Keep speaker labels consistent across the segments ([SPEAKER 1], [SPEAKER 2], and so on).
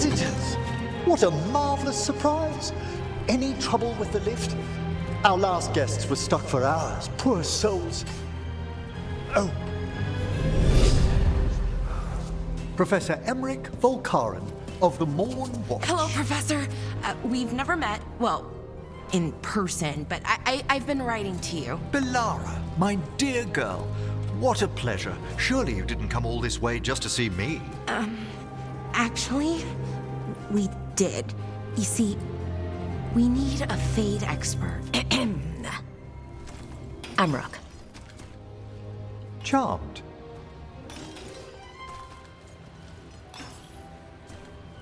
[SPEAKER 1] visitors! What a marvelous surprise! Any trouble with the lift? Our last guests were stuck for hours. Poor souls. Oh. Professor Emmrich Volkaren of the Morn Watch.
[SPEAKER 2] Hello, Professor. We've never met, well, in person, but I've been writing to you.
[SPEAKER 1] Belara, my dear girl. What a pleasure. Surely you didn't come all this way just to see me.
[SPEAKER 2] Actually, we did. You see, we need a Fade expert. I'm Rook.
[SPEAKER 1] Charmed.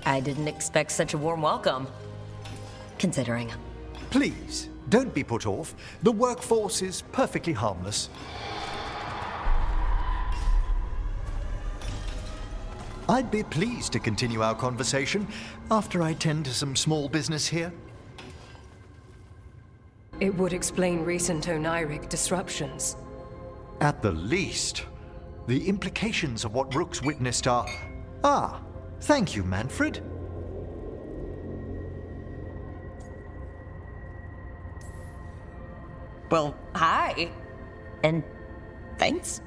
[SPEAKER 3] I didn't expect such a warm welcome, considering.
[SPEAKER 1] Please, don't be put off. The workforce is perfectly harmless. I'd be pleased to continue our conversation after I tend to some small business here.
[SPEAKER 4] It would explain recent Oniric disruptions.
[SPEAKER 1] At the least, the implications of what Rook's witnessed are... Ah, thank you, Manfred.
[SPEAKER 3] Well, hi. And thanks.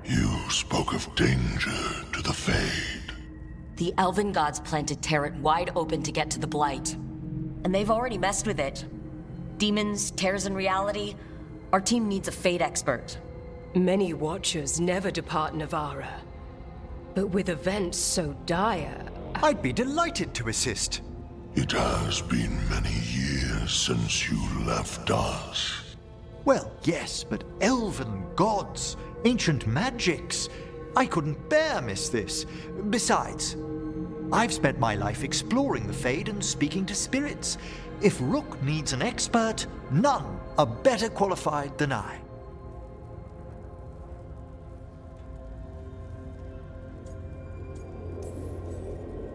[SPEAKER 5] You spoke of danger to the Fade.
[SPEAKER 3] The Elven gods planted Territ wide open to get to the Blight. And they've already messed with it. Demons, tears in reality. Our team needs a Fade expert.
[SPEAKER 4] Many Watchers never depart Navara. But with events so dire...
[SPEAKER 1] I'd be delighted to assist.
[SPEAKER 5] It has been many years since you left us.
[SPEAKER 1] Well, yes, but elven gods, ancient magics. I couldn't bear miss this. Besides, I've spent my life exploring the Fade and speaking to spirits. If Rook needs an expert, none are better qualified than I.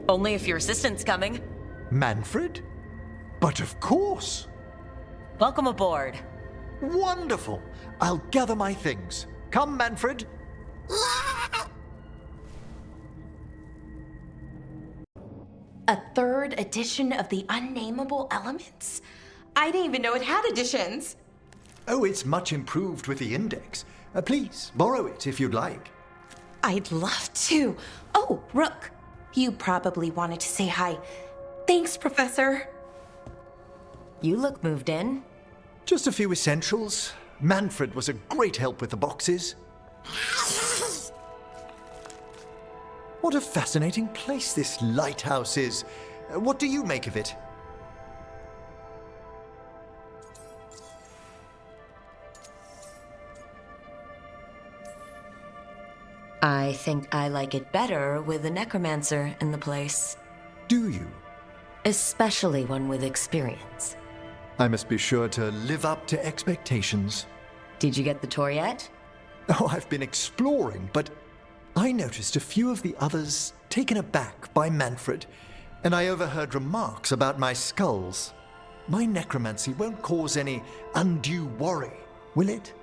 [SPEAKER 3] Only if your assistant's coming.
[SPEAKER 1] Manfred? But of course.
[SPEAKER 3] Welcome aboard.
[SPEAKER 1] Wonderful. I'll gather my things. Come, Manfred.
[SPEAKER 2] A third edition of the Unnameable Elements? I didn't even know it had editions.
[SPEAKER 1] Oh, it's much improved with the index. Please, borrow it if you'd like.
[SPEAKER 2] I'd love to. Oh, Rook, you probably wanted to say hi. Thanks, Professor.
[SPEAKER 3] You look moved in.
[SPEAKER 1] Just a few essentials. Manfred was a great help with the boxes. What a fascinating place this lighthouse is. What do you make of it?
[SPEAKER 3] I think I like it better with a necromancer in the place.
[SPEAKER 1] Do you?
[SPEAKER 3] Especially one with experience.
[SPEAKER 1] I must be sure to live up to expectations.
[SPEAKER 3] Did you get the tour yet?
[SPEAKER 1] Oh, I've been exploring, but I noticed a few of the others taken aback by Manfred, and I overheard remarks about my skulls. My necromancy won't cause any undue worry, will it?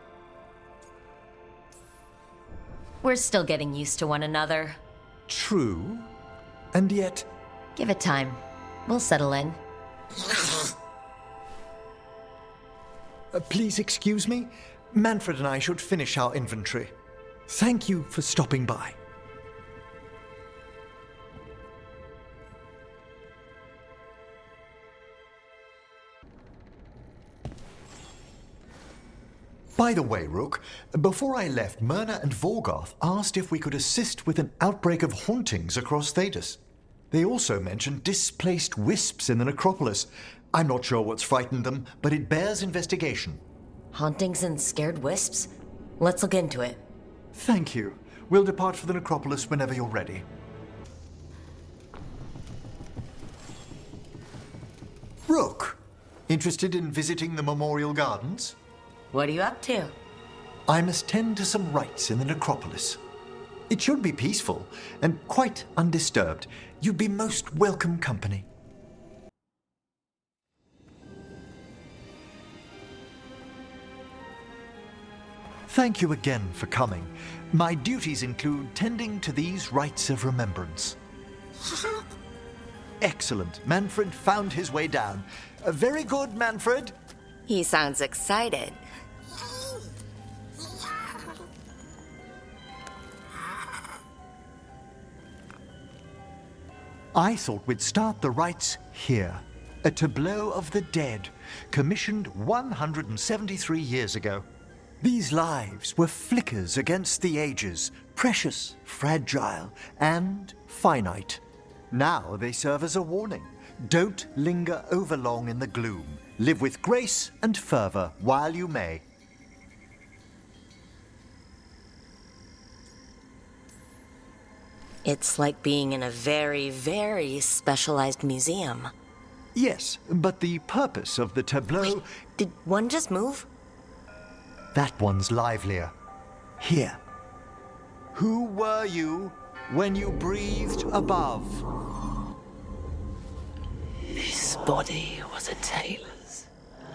[SPEAKER 3] We're still getting used to one another.
[SPEAKER 1] True, and yet...
[SPEAKER 3] Give it time. We'll settle in.
[SPEAKER 1] Please excuse me. Manfred and I should finish our inventory. Thank you for stopping by. By the way, Rook, before I left, Myrna and Vorgoth asked if we could assist with an outbreak of hauntings across Thedas. They also mentioned displaced wisps in the necropolis. I'm not sure what's frightened them, but it bears investigation.
[SPEAKER 3] Hauntings and scared wisps? Let's look into it.
[SPEAKER 1] Thank you. We'll depart for the necropolis whenever you're ready. Rook, interested in visiting the Memorial Gardens?
[SPEAKER 3] What are you up to?
[SPEAKER 1] I must tend to some rites in the necropolis. It should be peaceful and quite undisturbed. You'd be most welcome company. Thank you again for coming. My duties include tending to these rites of remembrance. Excellent. Manfred found his way down. Very good, Manfred.
[SPEAKER 6] He sounds excited.
[SPEAKER 1] I thought we'd start the rites here. A tableau of the dead, commissioned 173 years ago. These lives were flickers against the ages, precious, fragile, and finite. Now they serve as a warning. Don't linger overlong in the gloom. Live with grace and fervor while you may.
[SPEAKER 6] It's like being in a very, very specialized museum.
[SPEAKER 1] Yes, but the purpose of the tableau...
[SPEAKER 6] Wait, did one just move?
[SPEAKER 1] That one's livelier. Here. Who were you when you breathed above?
[SPEAKER 7] This body was a tailor's,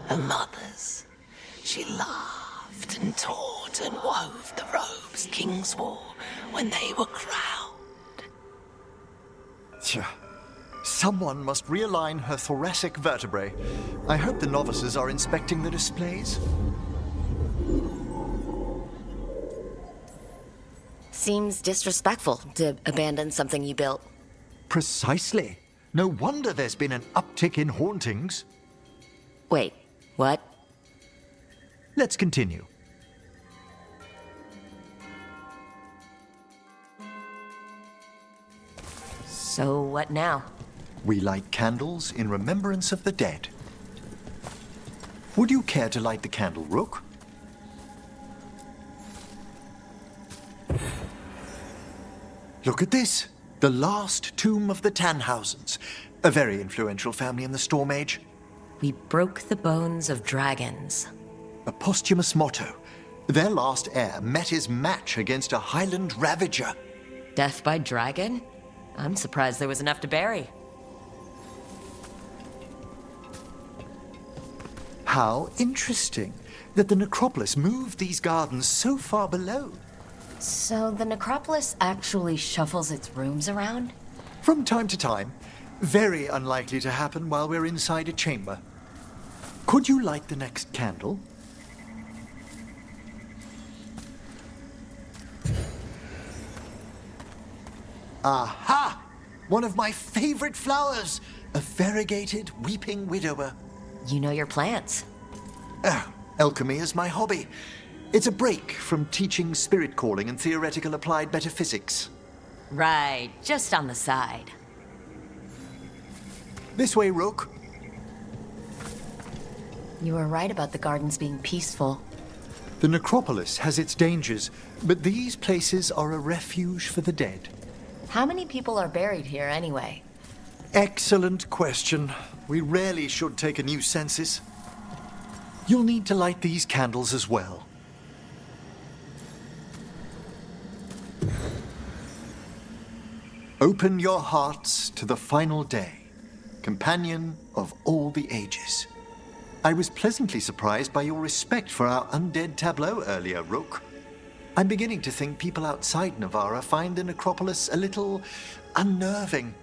[SPEAKER 7] a mother's. She laughed and taught and wove the robes kings wore when they were crowned.
[SPEAKER 1] Tja. Someone must realign her thoracic vertebrae. I hope the novices are inspecting the displays.
[SPEAKER 6] Seems disrespectful to abandon something you built.
[SPEAKER 1] Precisely. No wonder there's been an uptick in hauntings.
[SPEAKER 6] Wait, what?
[SPEAKER 1] Let's continue.
[SPEAKER 3] So what now?
[SPEAKER 1] We light candles in remembrance of the dead. Would you care to light the candle, Rook? Look at this. The last tomb of the Tannhausens. A very influential family in the Storm Age.
[SPEAKER 3] We broke the bones of dragons.
[SPEAKER 1] A posthumous motto. Their last heir met his match against a Highland Ravager.
[SPEAKER 3] Death by dragon? I'm surprised there was enough to bury.
[SPEAKER 1] How interesting that the necropolis moved these gardens so far below.
[SPEAKER 3] So the necropolis actually shuffles its rooms around?
[SPEAKER 1] From time to time. Very unlikely to happen while we're inside a chamber. Could you light the next candle? Aha! One of my favorite flowers! A variegated weeping widower.
[SPEAKER 3] You know your plants.
[SPEAKER 1] Oh, alchemy is my hobby. It's a break from teaching spirit calling and theoretical applied metaphysics.
[SPEAKER 3] Right, just on the side.
[SPEAKER 1] This way, Rook.
[SPEAKER 3] You were right about the gardens being peaceful.
[SPEAKER 1] The necropolis has its dangers, but these places are a refuge for the dead.
[SPEAKER 3] How many people are buried here anyway?
[SPEAKER 1] Excellent question. We rarely should take a new census. You'll need to light these candles as well. Open your hearts to the final day, companion of all the ages. I was pleasantly surprised by your respect for our undead tableau earlier, Rook. I'm beginning to think people outside Navarra find the necropolis a little unnerving.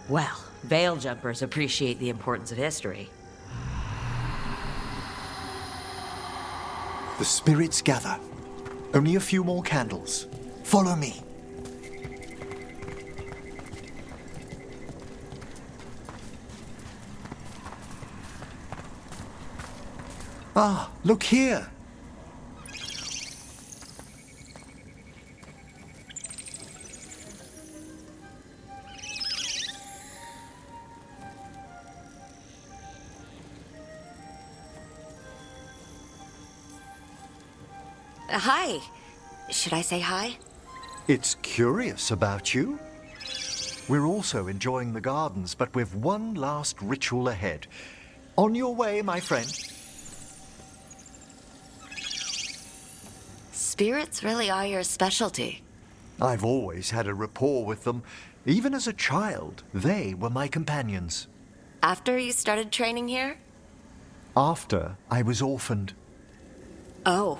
[SPEAKER 3] Well, veil jumpers appreciate the importance of history.
[SPEAKER 1] The spirits gather. Only a few more candles. Follow me. Ah, look here.
[SPEAKER 6] Hi. Should I say hi?
[SPEAKER 1] It's curious about you. We're also enjoying the gardens, but with one last ritual ahead. On your way, my friend.
[SPEAKER 6] Spirits really are your specialty.
[SPEAKER 1] I've always had a rapport with them. Even as a child, they were my companions.
[SPEAKER 6] After you started training here?
[SPEAKER 1] After I was orphaned.
[SPEAKER 6] Oh.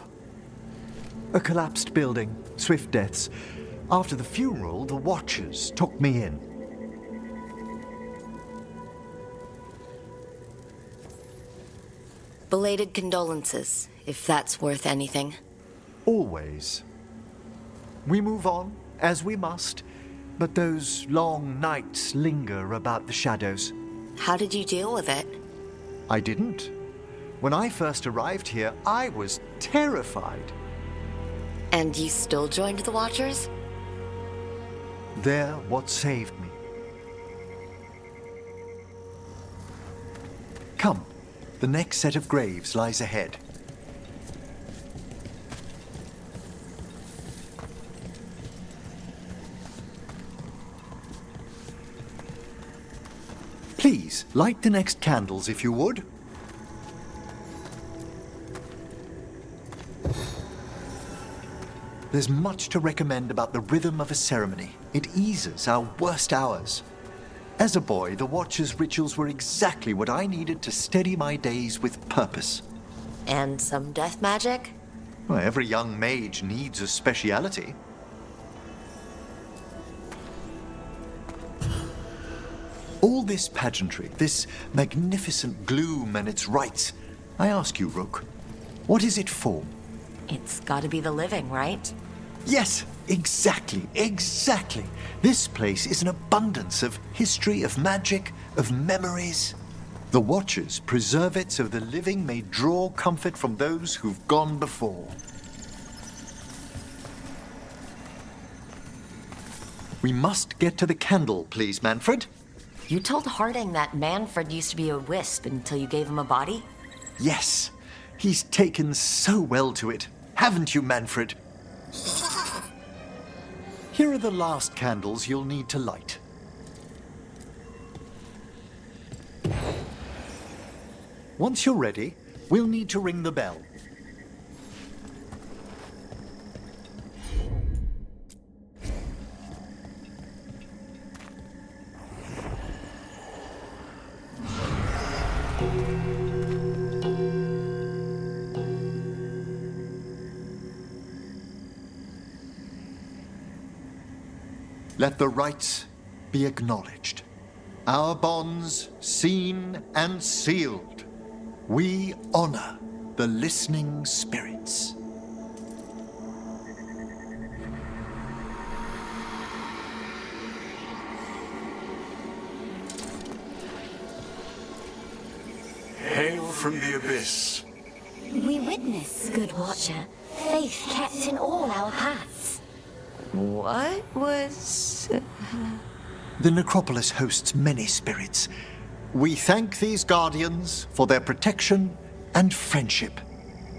[SPEAKER 1] A collapsed building, swift deaths. After the funeral, the Watchers took me in.
[SPEAKER 6] Belated condolences, if that's worth anything.
[SPEAKER 1] Always. We move on, as we must, but those long nights linger about the shadows.
[SPEAKER 6] How did you deal with it?
[SPEAKER 1] I didn't. When I first arrived here, I was terrified.
[SPEAKER 6] And you still joined the Watchers?
[SPEAKER 1] They're what saved me. Come, the next set of graves lies ahead. Please, light the next candles if you would. There's much to recommend about the rhythm of a ceremony. It eases our worst hours. As a boy, the Watcher's rituals were exactly what I needed to steady my days with purpose.
[SPEAKER 6] And some death magic?
[SPEAKER 1] Well, every young mage needs a speciality. All this pageantry, this magnificent gloom and its rites, I ask you, Rook, what is it for?
[SPEAKER 3] It's gotta be the living, right?
[SPEAKER 1] Yes, exactly. This place is an abundance of history, of magic, of memories. The Watchers preserve it so the living may draw comfort from those who've gone before. We must get to the candle, please, Manfred.
[SPEAKER 3] You told Harding that Manfred used to be a wisp until you gave him a body?
[SPEAKER 1] Yes, he's taken so well to it. Haven't you, Manfred? Here are the last candles you'll need to light. Once you're ready, we'll need to ring the bell. Let the rites be acknowledged. Our bonds seen and sealed. We honor the listening spirits.
[SPEAKER 5] Hail from the abyss.
[SPEAKER 8] We witness, good Watcher, faith kept in all our paths.
[SPEAKER 6] What was...
[SPEAKER 1] The necropolis hosts many spirits. We thank these guardians for their protection and friendship.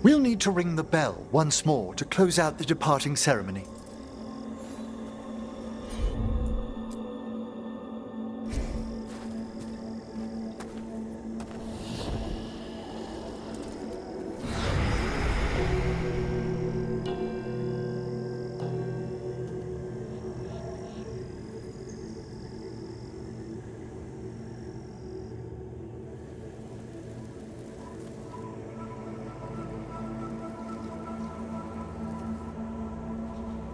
[SPEAKER 1] We'll need to ring the bell once more to close out the departing ceremony.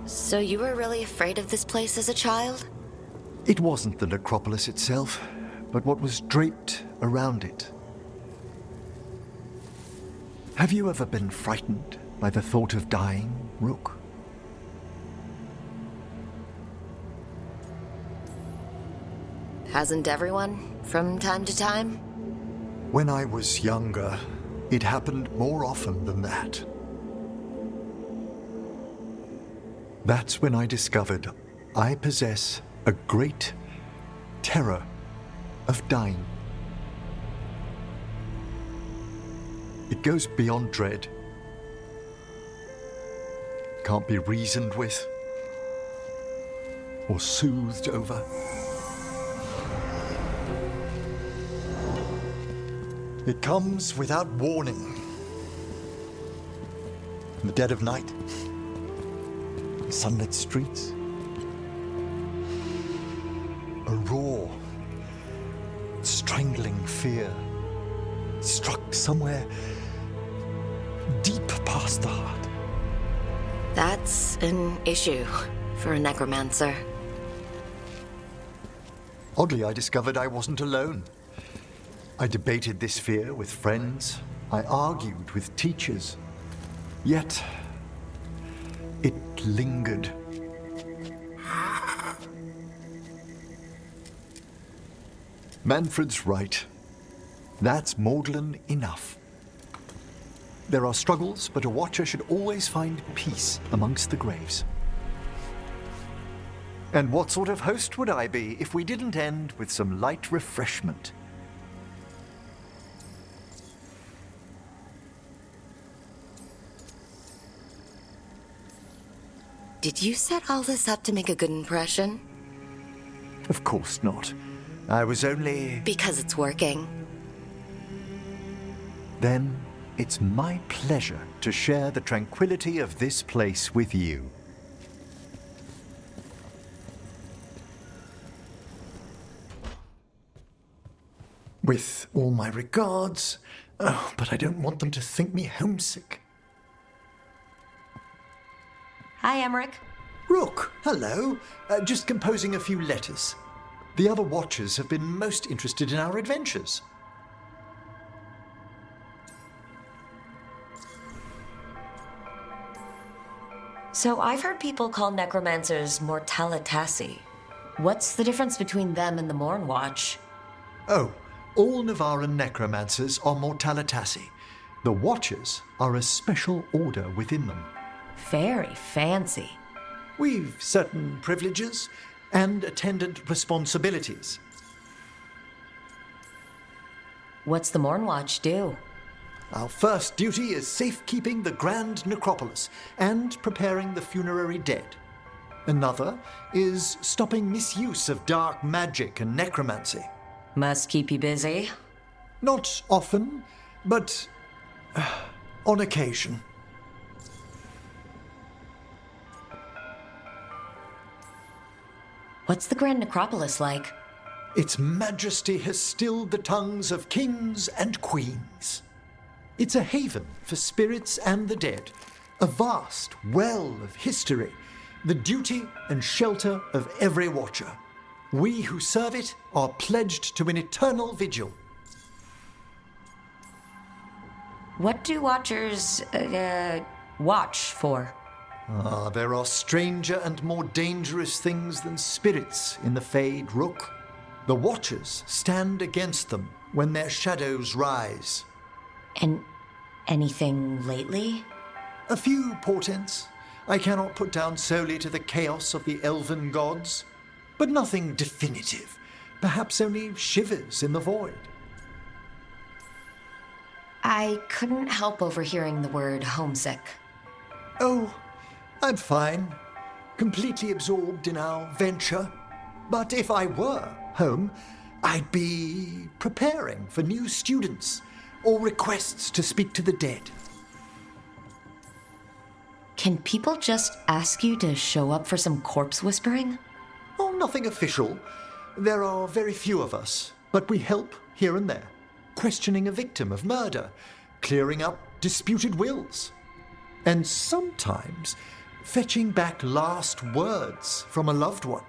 [SPEAKER 6] So you were really afraid of this place as a child?
[SPEAKER 1] It wasn't the necropolis itself, but what was draped around it. Have you ever been frightened by the thought of dying, Rook?
[SPEAKER 6] Hasn't everyone, from time to time?
[SPEAKER 1] When I was younger, it happened more often than that. That's when I discovered I possess a great terror of dying. It goes beyond dread. Can't be reasoned with or soothed over. It comes without warning. In the dead of night, sunlit streets, a raw, strangling fear struck somewhere deep past the heart.
[SPEAKER 6] That's an issue for a necromancer.
[SPEAKER 1] Oddly, I discovered I wasn't alone. I debated this fear with friends, I argued with teachers. Yet, it lingered. Manfred's right. That's maudlin enough. There are struggles, but a watcher should always find peace amongst the graves. And what sort of host would I be if we didn't end with some light refreshment?
[SPEAKER 6] Did you set all this up to make a good impression?
[SPEAKER 1] Of course not. I was only...
[SPEAKER 6] Because it's working.
[SPEAKER 1] Then it's my pleasure to share the tranquility of this place with you. With all my regards, but I don't want them to think me homesick.
[SPEAKER 3] Hi, Emmrich.
[SPEAKER 1] Rook, hello. Just composing a few letters. The other Watchers have been most interested in our adventures.
[SPEAKER 3] So I've heard people call necromancers mortalitasi. What's the difference between them and the Morn Watch?
[SPEAKER 1] Oh, all Navaran necromancers are mortalitasi. The Watchers are a special order within them.
[SPEAKER 3] Very fancy.
[SPEAKER 1] We've certain privileges and attendant responsibilities.
[SPEAKER 3] What's the Morn Watch do?
[SPEAKER 1] Our first duty is safekeeping the grand necropolis and preparing the funerary dead. Another is stopping misuse of dark magic and necromancy.
[SPEAKER 3] Must keep you busy.
[SPEAKER 1] Not often, but on occasion.
[SPEAKER 3] What's the Grand Necropolis like?
[SPEAKER 1] Its majesty has stilled the tongues of kings and queens. It's a haven for spirits and the dead, a vast well of history, the duty and shelter of every watcher. We who serve it are pledged to an eternal vigil.
[SPEAKER 3] What do Watchers, watch for?
[SPEAKER 1] There are stranger and more dangerous things than spirits in the Fade, Rook. The Watchers stand against them when their shadows rise.
[SPEAKER 3] And anything lately?
[SPEAKER 1] A few portents I cannot put down solely to the chaos of the elven gods, but nothing definitive. Perhaps only shivers in the void.
[SPEAKER 3] I couldn't help overhearing the word homesick.
[SPEAKER 1] Oh, I'm fine. Completely absorbed in our venture. But if I were home, I'd be preparing for new students or requests to speak to the dead.
[SPEAKER 3] Can people just ask you to show up for some corpse whispering?
[SPEAKER 1] Oh, nothing official. There are very few of us, but we help here and there. Questioning a victim of murder, clearing up disputed wills, and sometimes fetching back last words from a loved one.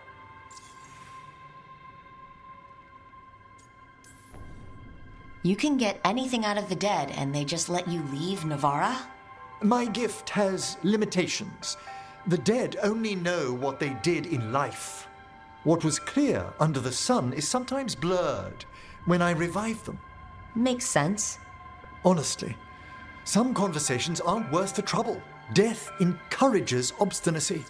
[SPEAKER 3] You can get anything out of the dead and they just let you leave Navara?
[SPEAKER 1] My gift has limitations. The dead only know what they did in life. What was clear under the sun is sometimes blurred when I revive them.
[SPEAKER 3] Makes sense.
[SPEAKER 1] Honestly, some conversations aren't worth the trouble. Death encourages obstinacy.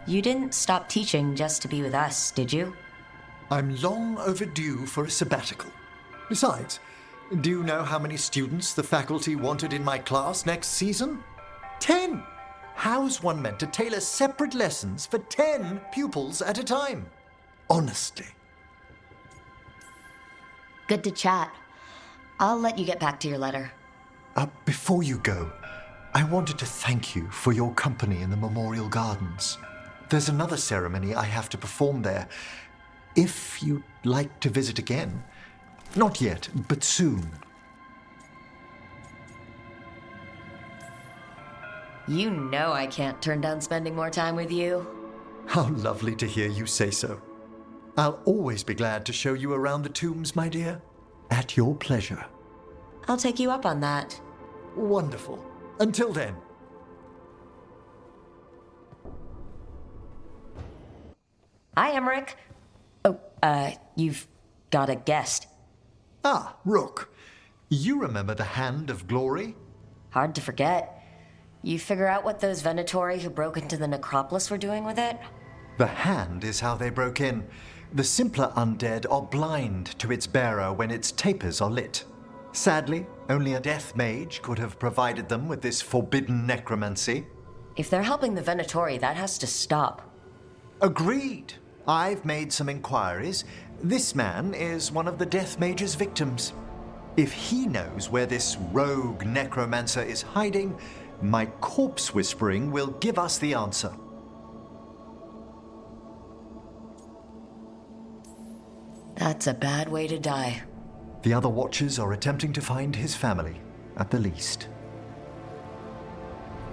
[SPEAKER 3] You didn't stop teaching just to be with us, did you?
[SPEAKER 1] I'm long overdue for a sabbatical. Besides, do you know how many students the faculty wanted in my class next season? 10! How's one meant to tailor separate lessons for 10 pupils at a time? Honestly.
[SPEAKER 3] Good to chat. I'll let you get back to your letter.
[SPEAKER 1] Before you go, I wanted to thank you for your company in the Memorial Gardens. There's another ceremony I have to perform there. If you'd like to visit again. Not yet, but soon.
[SPEAKER 3] You know I can't turn down spending more time with you.
[SPEAKER 1] How lovely to hear you say so. I'll always be glad to show you around the tombs, my dear. At your pleasure.
[SPEAKER 3] I'll take you up on that.
[SPEAKER 1] Wonderful. Until then.
[SPEAKER 3] Hi, Emmrich. Oh, you've got a guest.
[SPEAKER 1] Ah, Rook. You remember the Hand of Glory?
[SPEAKER 3] Hard to forget. You figure out what those Venatori who broke into the necropolis were doing with it?
[SPEAKER 1] The hand is how they broke in. The simpler undead are blind to its bearer when its tapers are lit. Sadly, only a death mage could have provided them with this forbidden necromancy.
[SPEAKER 3] If they're helping the Venatori, that has to stop.
[SPEAKER 1] Agreed. I've made some inquiries. This man is one of the death mage's victims. If he knows where this rogue necromancer is hiding, my corpse whispering will give us the answer.
[SPEAKER 3] That's a bad way to die.
[SPEAKER 1] The other watchers are attempting to find his family, at the least.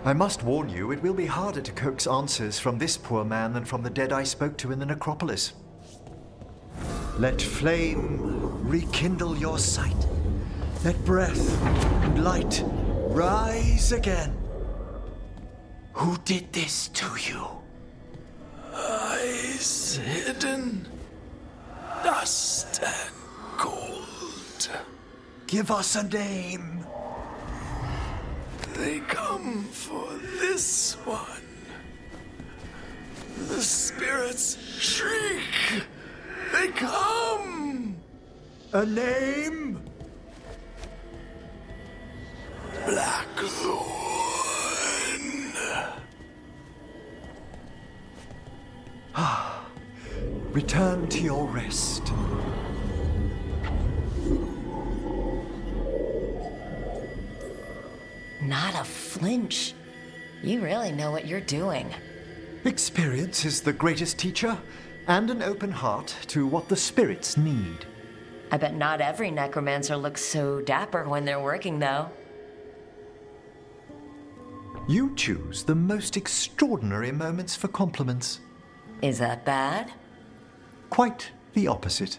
[SPEAKER 1] I must warn you, it will be harder to coax answers from this poor man than from the dead I spoke to in the necropolis. Let flame rekindle your sight. Let breath and light rise again. Who did this to you?
[SPEAKER 5] Eyes hidden, dust and gold.
[SPEAKER 1] Give us a name.
[SPEAKER 5] They come for this one. The spirits shriek. They come.
[SPEAKER 1] A name?
[SPEAKER 5] Blackthorne.
[SPEAKER 1] Return to your rest.
[SPEAKER 3] Not a flinch. You really know what you're doing.
[SPEAKER 1] Experience is the greatest teacher, and an open heart to what the spirits need.
[SPEAKER 3] I bet not every necromancer looks so dapper when they're working, though.
[SPEAKER 1] You choose the most extraordinary moments for compliments.
[SPEAKER 3] Is that bad?
[SPEAKER 1] Quite the opposite.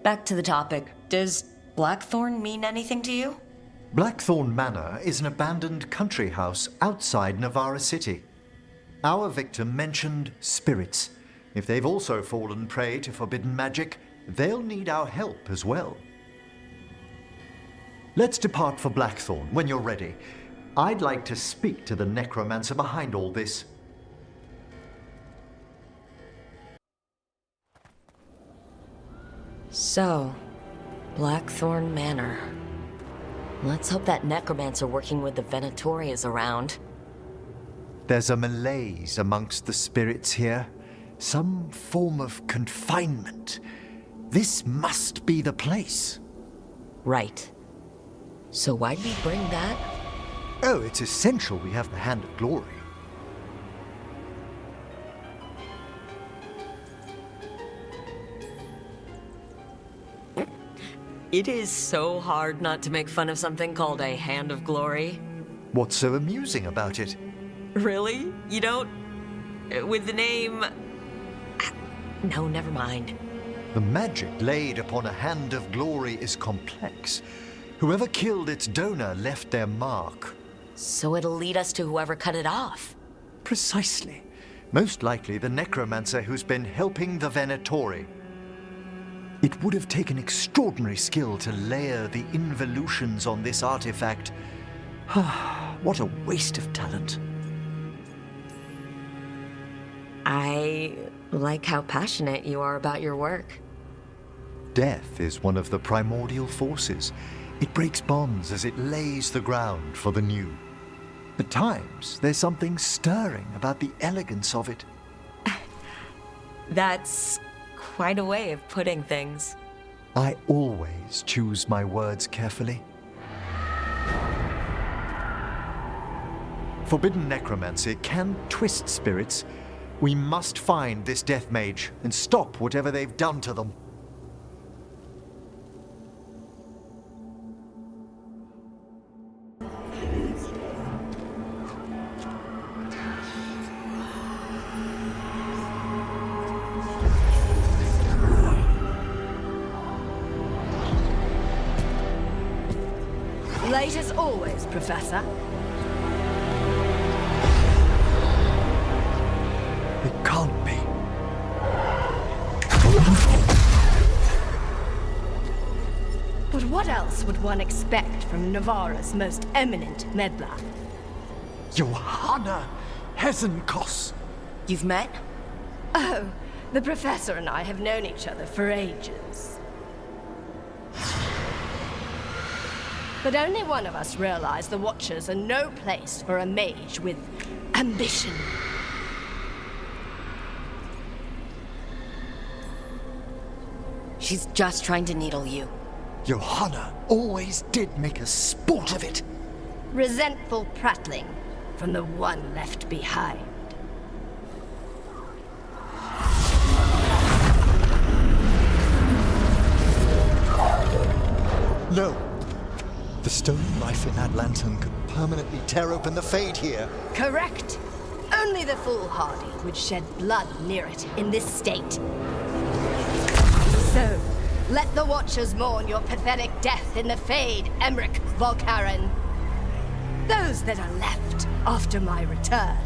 [SPEAKER 3] Back to the topic. Does Blackthorne mean anything to you?
[SPEAKER 1] Blackthorne Manor is an abandoned country house outside Navarra City. Our victim mentioned spirits. If they've also fallen prey to forbidden magic, they'll need our help as well. Let's depart for Blackthorne when you're ready. I'd like to speak to the necromancer behind all this.
[SPEAKER 3] So, Blackthorne Manor. Let's hope that necromancer working with the Venatori is around.
[SPEAKER 1] There's a malaise amongst the spirits here. Some form of confinement. This must be the place.
[SPEAKER 3] Right. So why'd we bring that?
[SPEAKER 1] Oh, it's essential we have the Hand of Glory.
[SPEAKER 3] It is so hard not to make fun of something called a Hand of Glory.
[SPEAKER 1] What's so amusing about it?
[SPEAKER 3] Really? You don't? With the name... No, never mind.
[SPEAKER 1] The magic laid upon a Hand of Glory is complex. Whoever killed its donor left their mark.
[SPEAKER 3] So it'll lead us to whoever cut it off.
[SPEAKER 1] Precisely. Most likely the necromancer who's been helping the Venatori. It would have taken extraordinary skill to layer the involutions on this artifact. What a waste of talent.
[SPEAKER 3] I like how passionate you are about your work.
[SPEAKER 1] Death is one of the primordial forces. It breaks bonds as it lays the ground for the new. At times, there's something stirring about the elegance of it.
[SPEAKER 3] That's quite a way of putting things.
[SPEAKER 1] I always choose my words carefully. Forbidden necromancy can twist spirits. We must find this death mage and stop whatever they've done to them.
[SPEAKER 4] Late as always, Professor.
[SPEAKER 1] It can't be.
[SPEAKER 4] But what else would one expect from Navarra's most eminent meddler?
[SPEAKER 1] Johanna Hesenkos.
[SPEAKER 3] You've met?
[SPEAKER 4] Oh, the Professor and I have known each other for ages. But only one of us realized the Watchers are no place for a mage with ambition.
[SPEAKER 3] She's just trying to needle you.
[SPEAKER 1] Johanna always did make a sport of it.
[SPEAKER 4] Resentful prattling from the one left behind.
[SPEAKER 1] No. The stolen knife in that lantern could permanently tear open the Fade here.
[SPEAKER 4] Correct. Only the foolhardy would shed blood near it in this state. So, let the Watchers mourn your pathetic death in the Fade, Emmrich Volkaren. Those that are left after my return.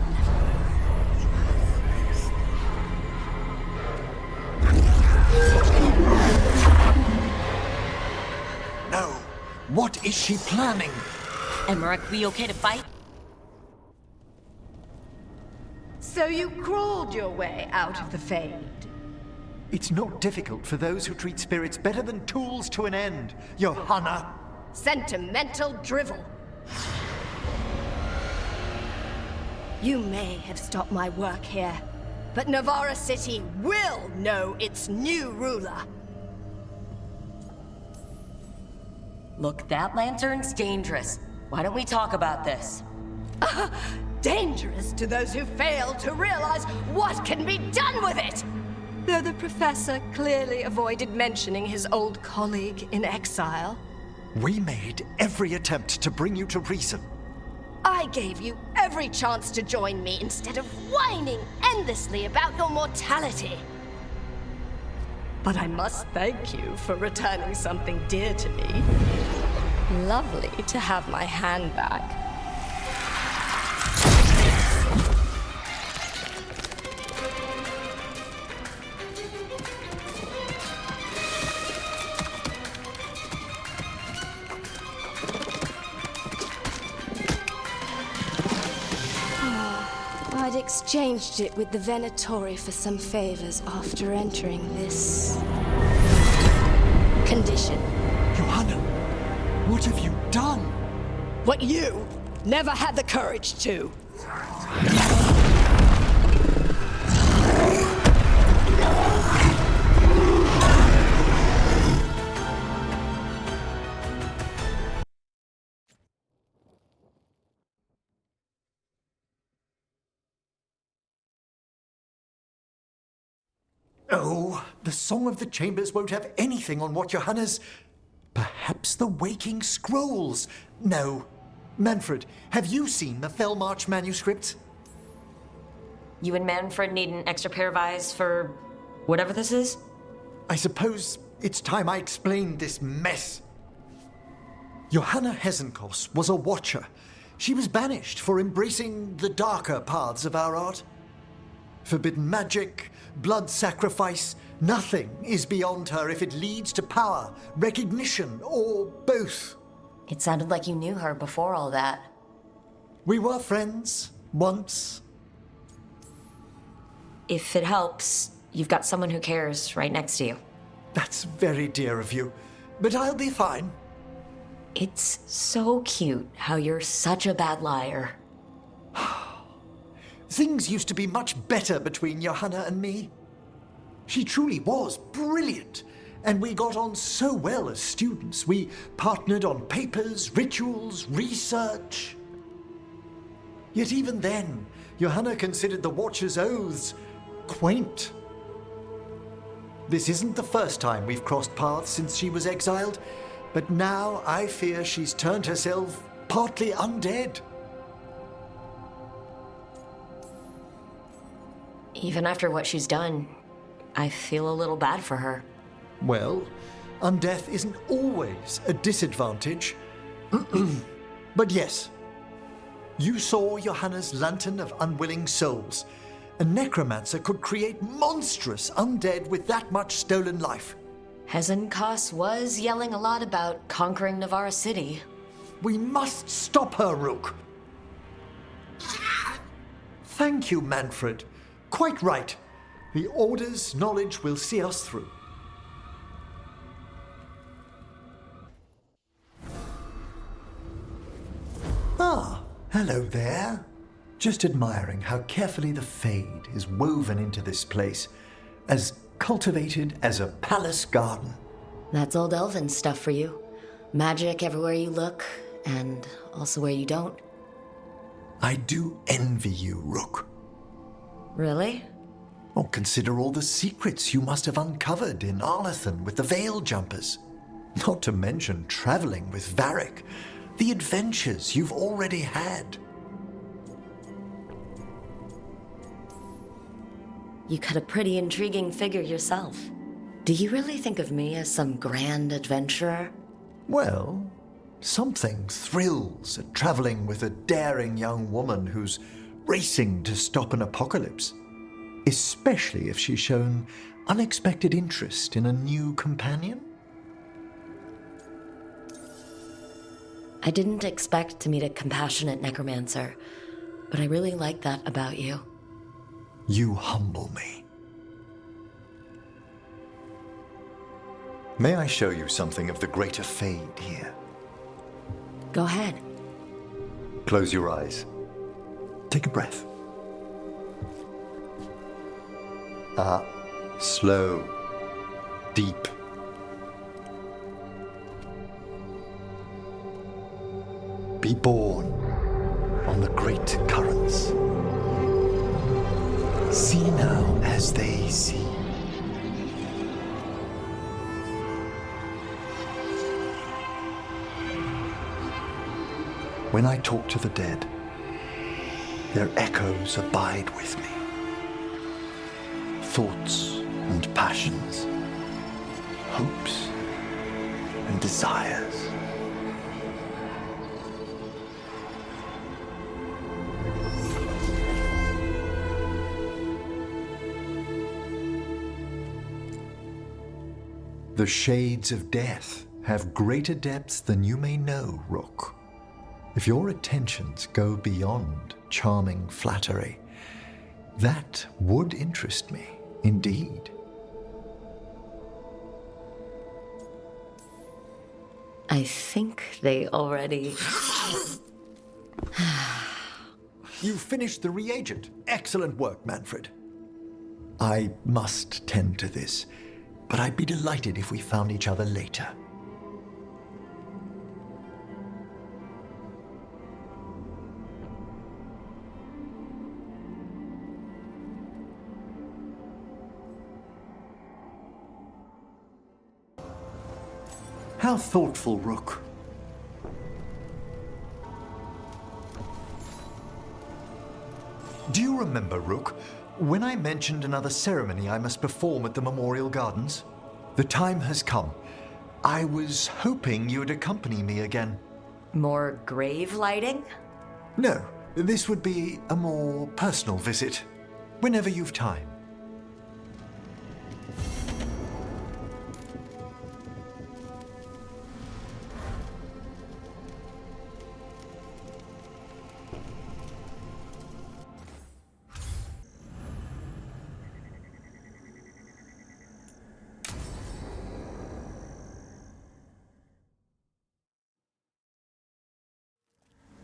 [SPEAKER 1] No. What is she planning?
[SPEAKER 3] Emmrich, we okay to fight?
[SPEAKER 4] So you crawled your way out of the Fade.
[SPEAKER 1] It's not difficult for those who treat spirits better than tools to an end, Johanna.
[SPEAKER 4] Sentimental drivel. You may have stopped my work here, but Navarra City will know its new ruler.
[SPEAKER 3] Look, that lantern's dangerous. Why don't we talk about this?
[SPEAKER 4] Dangerous to those who fail to realize what can be done with it! Though the Professor clearly avoided mentioning his old colleague in exile.
[SPEAKER 1] We made every attempt to bring you to reason.
[SPEAKER 4] I gave you every chance to join me instead of whining endlessly about your mortality. But I must thank you for returning something dear to me. Lovely to have my hand back. I'd exchanged it with the Venatori for some favors after entering this condition.
[SPEAKER 1] Johanna, what have you done?
[SPEAKER 4] What you never had the courage to.
[SPEAKER 1] Oh, the Song of the Chambers won't have anything on what Johanna's... Perhaps the Waking Scrolls? No. Manfred, have you seen the Fellmarch manuscript?
[SPEAKER 3] You and Manfred need an extra pair of eyes for whatever this is?
[SPEAKER 1] I suppose it's time I explained this mess. Johanna Hesenkos was a Watcher. She was banished for embracing the darker paths of our art. Forbidden magic, blood sacrifice, nothing is beyond her if it leads to power, recognition, or both.
[SPEAKER 3] It sounded like you knew her before all that.
[SPEAKER 1] We were friends, once.
[SPEAKER 3] If it helps, you've got someone who cares right next to you.
[SPEAKER 1] That's very dear of you, but I'll be fine.
[SPEAKER 3] It's so cute how you're such a bad liar.
[SPEAKER 1] Things used to be much better between Johanna and me. She truly was brilliant, and we got on so well as students. We partnered on papers, rituals, research. Yet even then, Johanna considered the Watcher's oaths quaint. This isn't the first time we've crossed paths since she was exiled, but now I fear she's turned herself partly undead.
[SPEAKER 3] Even after what she's done, I feel a little bad for her.
[SPEAKER 1] Well, undeath isn't always a disadvantage. But yes, you saw Johanna's lantern of unwilling souls. A necromancer could create monstrous undead with that much stolen life.
[SPEAKER 3] Hezenkos was yelling a lot about conquering Navarra City.
[SPEAKER 1] We must stop her, Rook. Thank you, Manfred. Quite right. The Order's knowledge will see us through. Ah, hello there. Just admiring how carefully the Fade is woven into this place, as cultivated as a palace garden.
[SPEAKER 3] That's old elven stuff for you. Magic everywhere you look, and also where you don't.
[SPEAKER 1] I do envy you, Rook.
[SPEAKER 3] Really?
[SPEAKER 1] Oh, consider all the secrets you must have uncovered in Arlathan with the Veil Jumpers. Not to mention traveling with Varric. The adventures you've already had.
[SPEAKER 3] You cut a pretty intriguing figure yourself. Do you really think of me as some grand adventurer?
[SPEAKER 1] Well, something thrills at traveling with a daring young woman who's racing to stop an apocalypse. Especially if she's shown unexpected interest in a new companion.
[SPEAKER 3] I didn't expect to meet a compassionate necromancer, but I really like that about you.
[SPEAKER 1] You humble me. May I show you something of the greater Fade here?
[SPEAKER 3] Go ahead.
[SPEAKER 1] Close your eyes. Take a breath. Slow, deep. Be born on the great currents. See now as they see. When I talk to the dead, their echoes abide with me. Thoughts and passions, hopes and desires. The shades of death have greater depths than you may know, Rook. If your attentions go beyond charming flattery, that would interest me, indeed.
[SPEAKER 3] I think they already...
[SPEAKER 1] You finished the reagent. Excellent work, Manfred. I must tend to this, but I'd be delighted if we found each other later. How thoughtful, Rook. Do you remember, Rook, when I mentioned another ceremony I must perform at the Memorial Gardens? The time has come. I was hoping you'd accompany me again.
[SPEAKER 3] More grave lighting?
[SPEAKER 1] No, this would be a more personal visit, whenever you've time.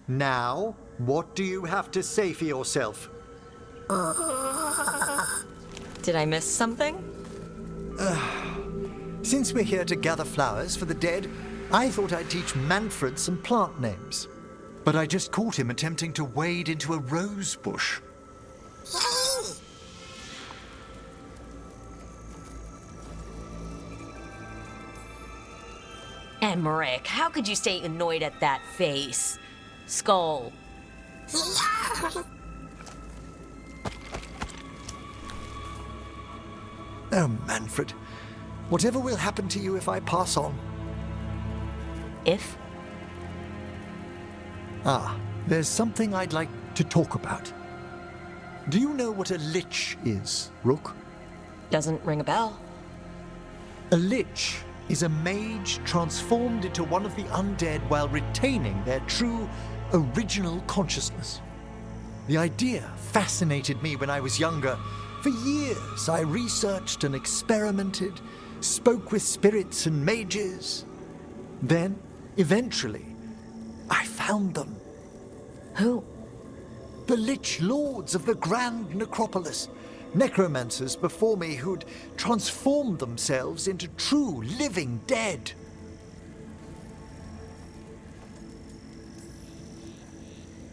[SPEAKER 1] Now, what do you have to say for yourself?
[SPEAKER 3] Did I miss something?
[SPEAKER 1] Since we're here to gather flowers for the dead, I thought I'd teach Manfred some plant names. But I just caught him attempting to wade into a rose bush.
[SPEAKER 3] Emmrich, how could you stay annoyed at that face? Skull.
[SPEAKER 1] Oh, Manfred. Whatever will happen to you if I pass on?
[SPEAKER 3] If?
[SPEAKER 1] There's something I'd like to talk about. Do you know what a lich is, Rook?
[SPEAKER 3] Doesn't ring a bell.
[SPEAKER 1] A lich is a mage transformed into one of the undead while retaining their true, original consciousness. The idea fascinated me when I was younger. For years, I researched and experimented, spoke with spirits and mages. Then, eventually, I found them.
[SPEAKER 3] Who?
[SPEAKER 1] The Lich Lords of the Grand Necropolis. Necromancers before me who'd transformed themselves into true living dead.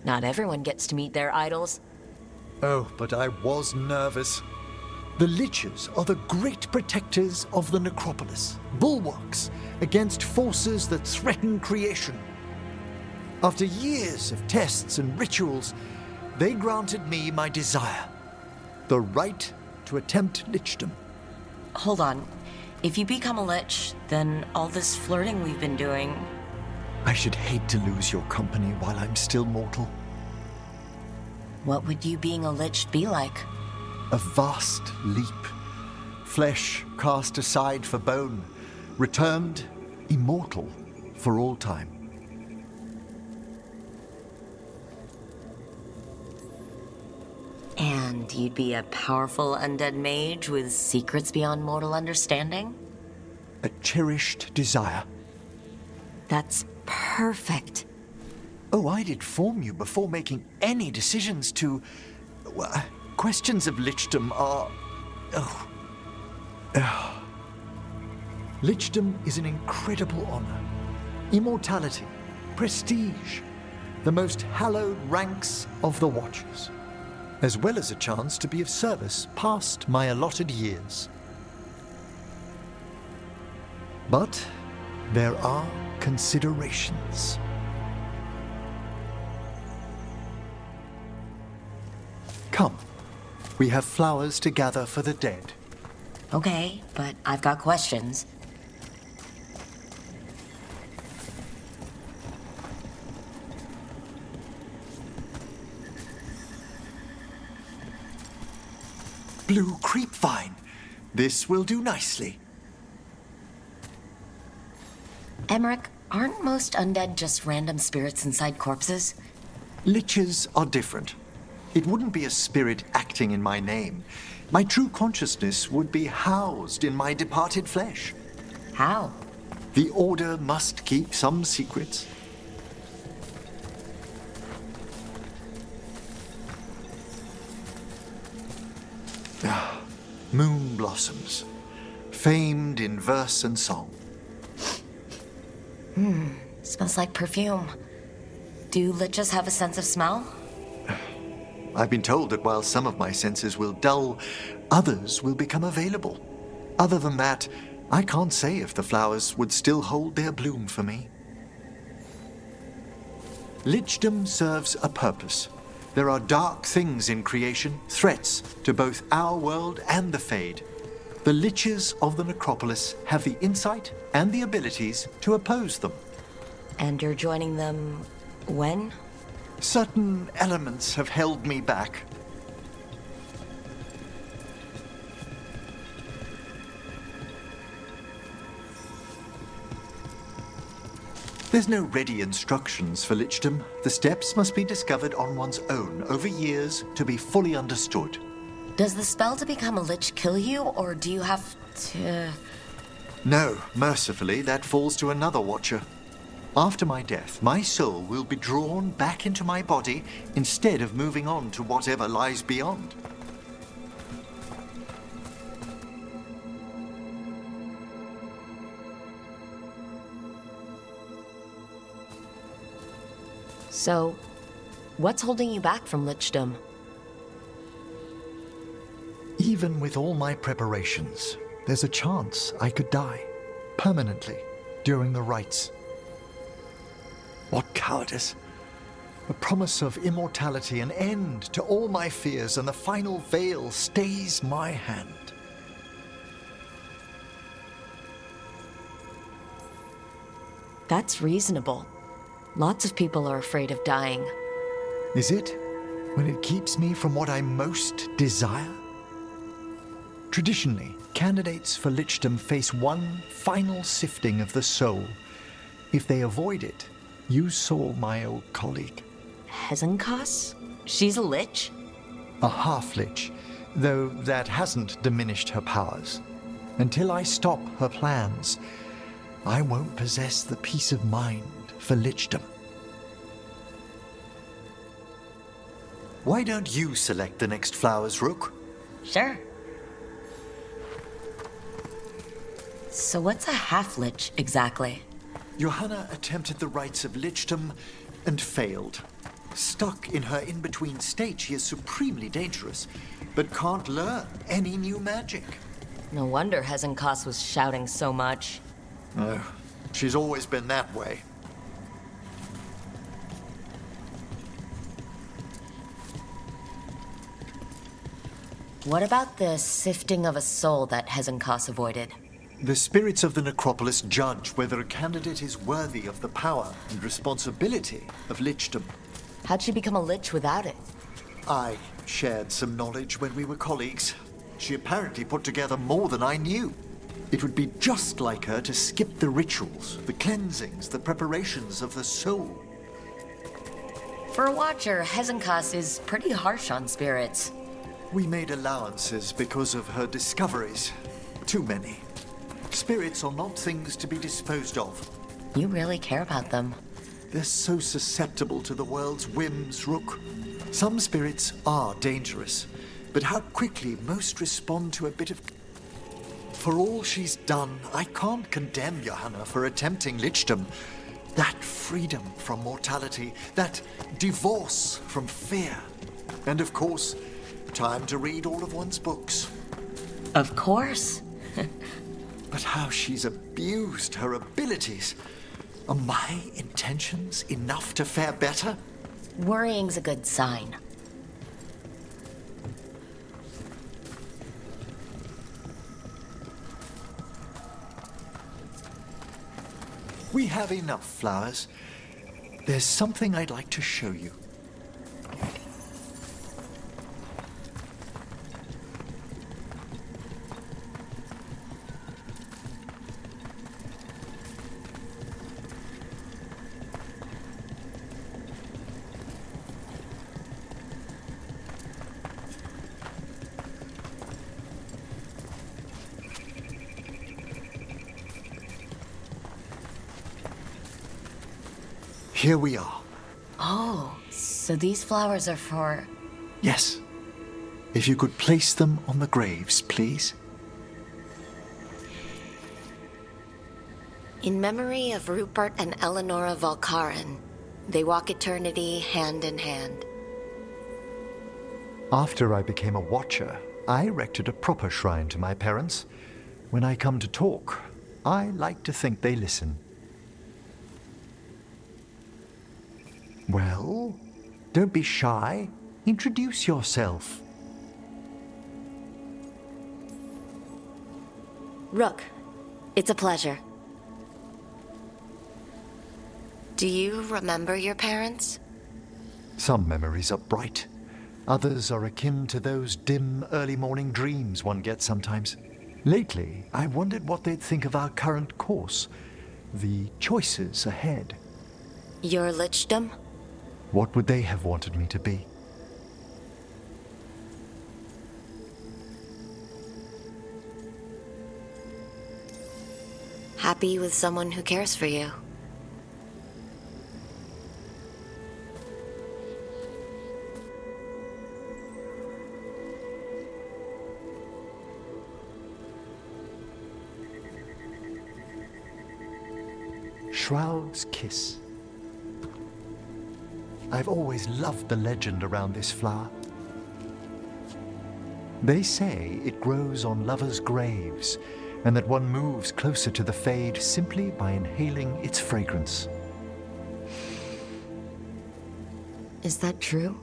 [SPEAKER 3] Not everyone gets to meet their idols.
[SPEAKER 1] Oh, but I was nervous. The Liches are the great protectors of the Necropolis, bulwarks against forces that threaten creation. After years of tests and rituals, they granted me my desire, the right to attempt lichdom.
[SPEAKER 3] Hold on. If you become a lich, then all this flirting we've been doing...
[SPEAKER 1] I should hate to lose your company while I'm still mortal.
[SPEAKER 3] What would you being a lich be like?
[SPEAKER 1] A vast leap. Flesh cast aside for bone, returned immortal for all time.
[SPEAKER 3] And you'd be a powerful undead mage with secrets beyond mortal understanding?
[SPEAKER 1] A cherished desire.
[SPEAKER 3] That's perfect.
[SPEAKER 1] Oh, I'd inform you before making any decisions to... Well, questions of lichdom are... Lichdom is an incredible honor. Immortality, prestige, the most hallowed ranks of the Watchers, as well as a chance to be of service past my allotted years. But there are considerations. Come, we have flowers to gather for the dead.
[SPEAKER 3] Okay, but I've got questions.
[SPEAKER 1] Blue creepvine. This will do nicely.
[SPEAKER 3] Emmrich, aren't most undead just random spirits inside corpses?
[SPEAKER 1] Liches are different. It wouldn't be a spirit acting in my name. My true consciousness would be housed in my departed flesh.
[SPEAKER 3] How?
[SPEAKER 1] The Order must keep some secrets. Moon blossoms, famed in verse and song.
[SPEAKER 3] Smells like perfume. Do liches have a sense of smell?
[SPEAKER 1] I've been told that while some of my senses will dull, others will become available. Other than that, I can't say if the flowers would still hold their bloom for me. Lichdom serves a purpose. There are dark things in creation, threats to both our world and the Fade. The Liches of the Necropolis have the insight and the abilities to oppose them.
[SPEAKER 3] And you're joining them when?
[SPEAKER 1] Certain elements have held me back. There's no ready instructions for lichdom. The steps must be discovered on one's own over years to be fully understood.
[SPEAKER 3] Does the spell to become a lich kill you, or do you have to...
[SPEAKER 1] No, mercifully, that falls to another Watcher. After my death, my soul will be drawn back into my body instead of moving on to whatever lies beyond.
[SPEAKER 3] So, what's holding you back from lichdom?
[SPEAKER 1] Even with all my preparations, there's a chance I could die, permanently, during the rites. What cowardice! A promise of immortality, an end to all my fears, and the final veil stays my hand.
[SPEAKER 3] That's reasonable. Lots of people are afraid of dying.
[SPEAKER 1] Is it? When it keeps me from what I most desire? Traditionally, candidates for lichdom face one final sifting of the soul. If they avoid it, you saw my old colleague.
[SPEAKER 3] Hezenkas? She's a lich?
[SPEAKER 1] A half-lich, though that hasn't diminished her powers. Until I stop her plans, I won't possess the peace of mind for lichdom. Why don't you select the next flowers, Rook?
[SPEAKER 3] Sure. So what's a half-lich exactly?
[SPEAKER 1] Johanna attempted the rites of lichdom and failed. Stuck in her in-between state, she is supremely dangerous, but can't learn any new magic.
[SPEAKER 3] No wonder Hezenkas was shouting so much.
[SPEAKER 1] Oh, she's always been that way.
[SPEAKER 3] What about the sifting of a soul that Hezenkas avoided?
[SPEAKER 1] The spirits of the necropolis judge whether a candidate is worthy of the power and responsibility of lichdom.
[SPEAKER 3] How'd she become a lich without it?
[SPEAKER 1] I shared some knowledge when we were colleagues. She apparently put together more than I knew. It would be just like her to skip the rituals, the cleansings, the preparations of the soul.
[SPEAKER 3] For a watcher, Hezenkas is pretty harsh on spirits.
[SPEAKER 1] We made allowances because of her discoveries. Too many. Spirits are not things to be disposed of.
[SPEAKER 3] You really care about them.
[SPEAKER 1] They're so susceptible to the world's whims, Rook. Some spirits are dangerous, but how quickly most respond to a bit of... For all she's done, I can't condemn Johanna for attempting lichdom. That freedom from mortality, that divorce from fear. And of course, time to read all of one's books.
[SPEAKER 3] Of course.
[SPEAKER 1] But how she's abused her abilities. Are my intentions enough to fare better?
[SPEAKER 3] Worrying's a good sign.
[SPEAKER 1] We have enough flowers. There's something I'd like to show you. Here we are.
[SPEAKER 3] Oh, so these flowers are for...
[SPEAKER 1] Yes. If you could place them on the graves, please.
[SPEAKER 6] In memory of Rupert and Eleonora Valkarin, they walk eternity hand in hand.
[SPEAKER 1] After I became a watcher, I erected a proper shrine to my parents. When I come to talk, I like to think they listen. Well, don't be shy. Introduce yourself.
[SPEAKER 6] Rook, it's a pleasure. Do you remember your parents?
[SPEAKER 1] Some memories are bright. Others are akin to those dim early morning dreams one gets sometimes. Lately, I wondered what they'd think of our current course, the choices ahead.
[SPEAKER 6] Your lichdom?
[SPEAKER 1] What would they have wanted me to be?
[SPEAKER 6] Happy with someone who cares for you.
[SPEAKER 1] Shroud's Kiss. I've always loved the legend around this flower. They say it grows on lovers' graves, and that one moves closer to the fade simply by inhaling its fragrance.
[SPEAKER 3] Is that true?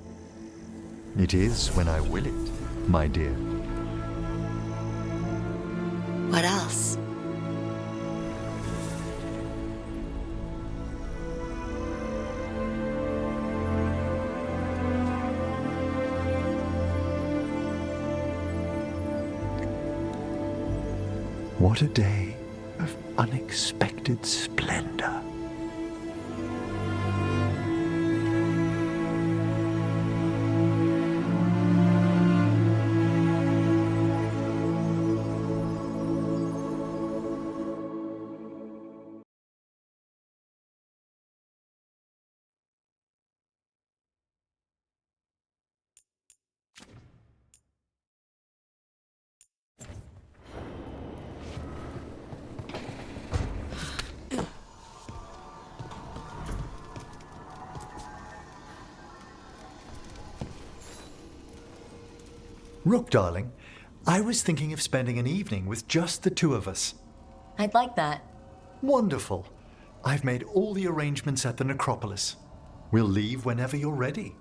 [SPEAKER 1] It is when I will it, my dear.
[SPEAKER 6] What else?
[SPEAKER 1] What a day of unexpected splendor. Rook, darling, I was thinking of spending an evening with just the two of us.
[SPEAKER 3] I'd like that.
[SPEAKER 1] Wonderful. I've made all the arrangements at the necropolis. We'll leave whenever you're ready.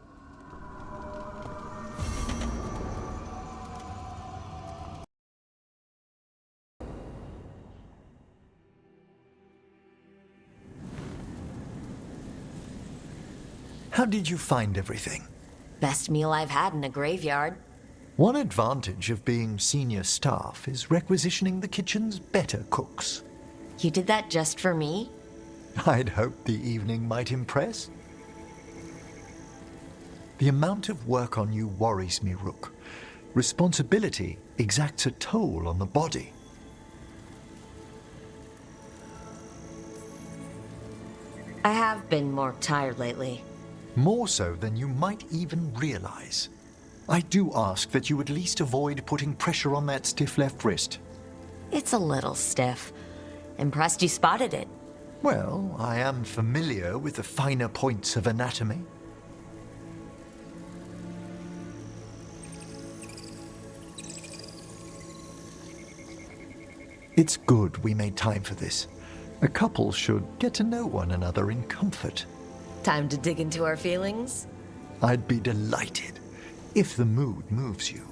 [SPEAKER 1] How did you find everything?
[SPEAKER 3] Best meal I've had in a graveyard.
[SPEAKER 1] One advantage of being senior staff is requisitioning the kitchen's better cooks.
[SPEAKER 3] You did that just for me?
[SPEAKER 1] I'd hoped the evening might impress. The amount of work on you worries me, Rook. Responsibility exacts a toll on the body.
[SPEAKER 3] I have been more tired lately.
[SPEAKER 1] More so than you might even realize. I do ask that you at least avoid putting pressure on that stiff left wrist.
[SPEAKER 3] It's a little stiff. Impressed you spotted it.
[SPEAKER 1] Well, I am familiar with the finer points of anatomy. It's good we made time for this. A couple should get to know one another in comfort.
[SPEAKER 3] Time to dig into our feelings?
[SPEAKER 1] I'd be delighted if the mood moves you.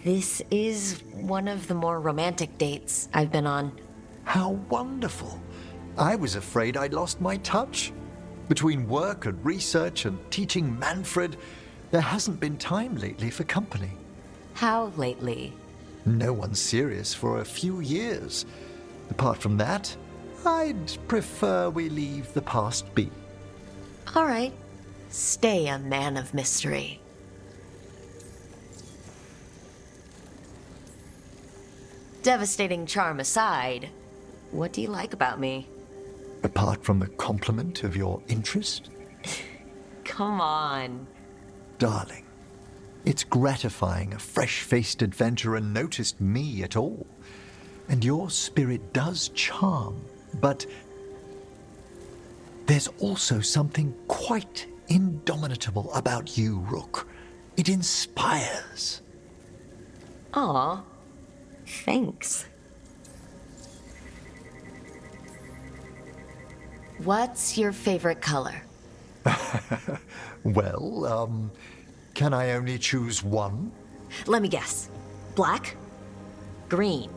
[SPEAKER 3] This is one of the more romantic dates I've been on.
[SPEAKER 1] How wonderful. I was afraid I'd lost my touch. Between work and research and teaching Manfred, there hasn't been time lately for company.
[SPEAKER 3] How lately?
[SPEAKER 1] No one's serious for a few years. Apart from that, I'd prefer we leave the past be.
[SPEAKER 3] All right. Stay a man of mystery. Devastating charm aside, what do you like about me?
[SPEAKER 1] Apart from the compliment of your interest?
[SPEAKER 3] Come on.
[SPEAKER 1] Darling, it's gratifying a fresh-faced adventurer noticed me at all. And your spirit does charm, but there's also something quite indomitable about you, Rook. It inspires.
[SPEAKER 3] Aw, thanks. What's your favorite color?
[SPEAKER 1] Well, can I only choose one?
[SPEAKER 3] Let me guess. Black? Green?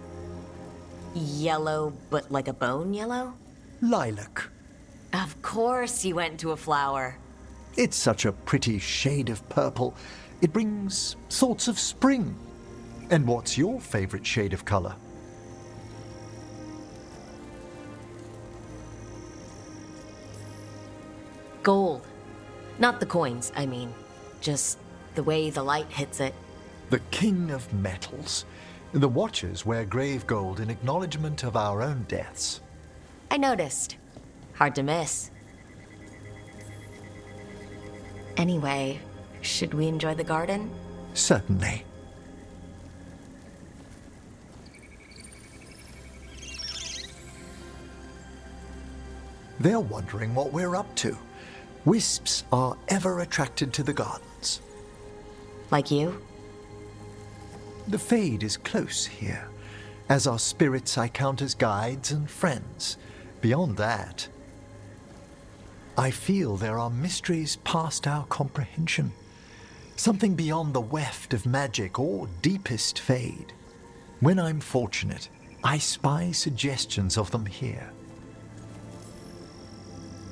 [SPEAKER 3] Yellow, but like a bone yellow?
[SPEAKER 1] Lilac.
[SPEAKER 3] Of course you went to a flower.
[SPEAKER 1] It's such a pretty shade of purple. It brings thoughts of spring. And what's your favorite shade of color?
[SPEAKER 3] Gold. Not the coins, I mean. Just the way the light hits it.
[SPEAKER 1] The king of metals. The Watchers wear grave gold in acknowledgement of our own deaths.
[SPEAKER 3] I noticed. Hard to miss. Anyway, should we enjoy the garden?
[SPEAKER 1] Certainly. They're wondering what we're up to. Wisps are ever attracted to the gardens.
[SPEAKER 3] Like you?
[SPEAKER 1] The Fade is close here. As our spirits I count as guides and friends. Beyond that, I feel there are mysteries past our comprehension. Something beyond the weft of magic or deepest Fade. When I'm fortunate, I spy suggestions of them here.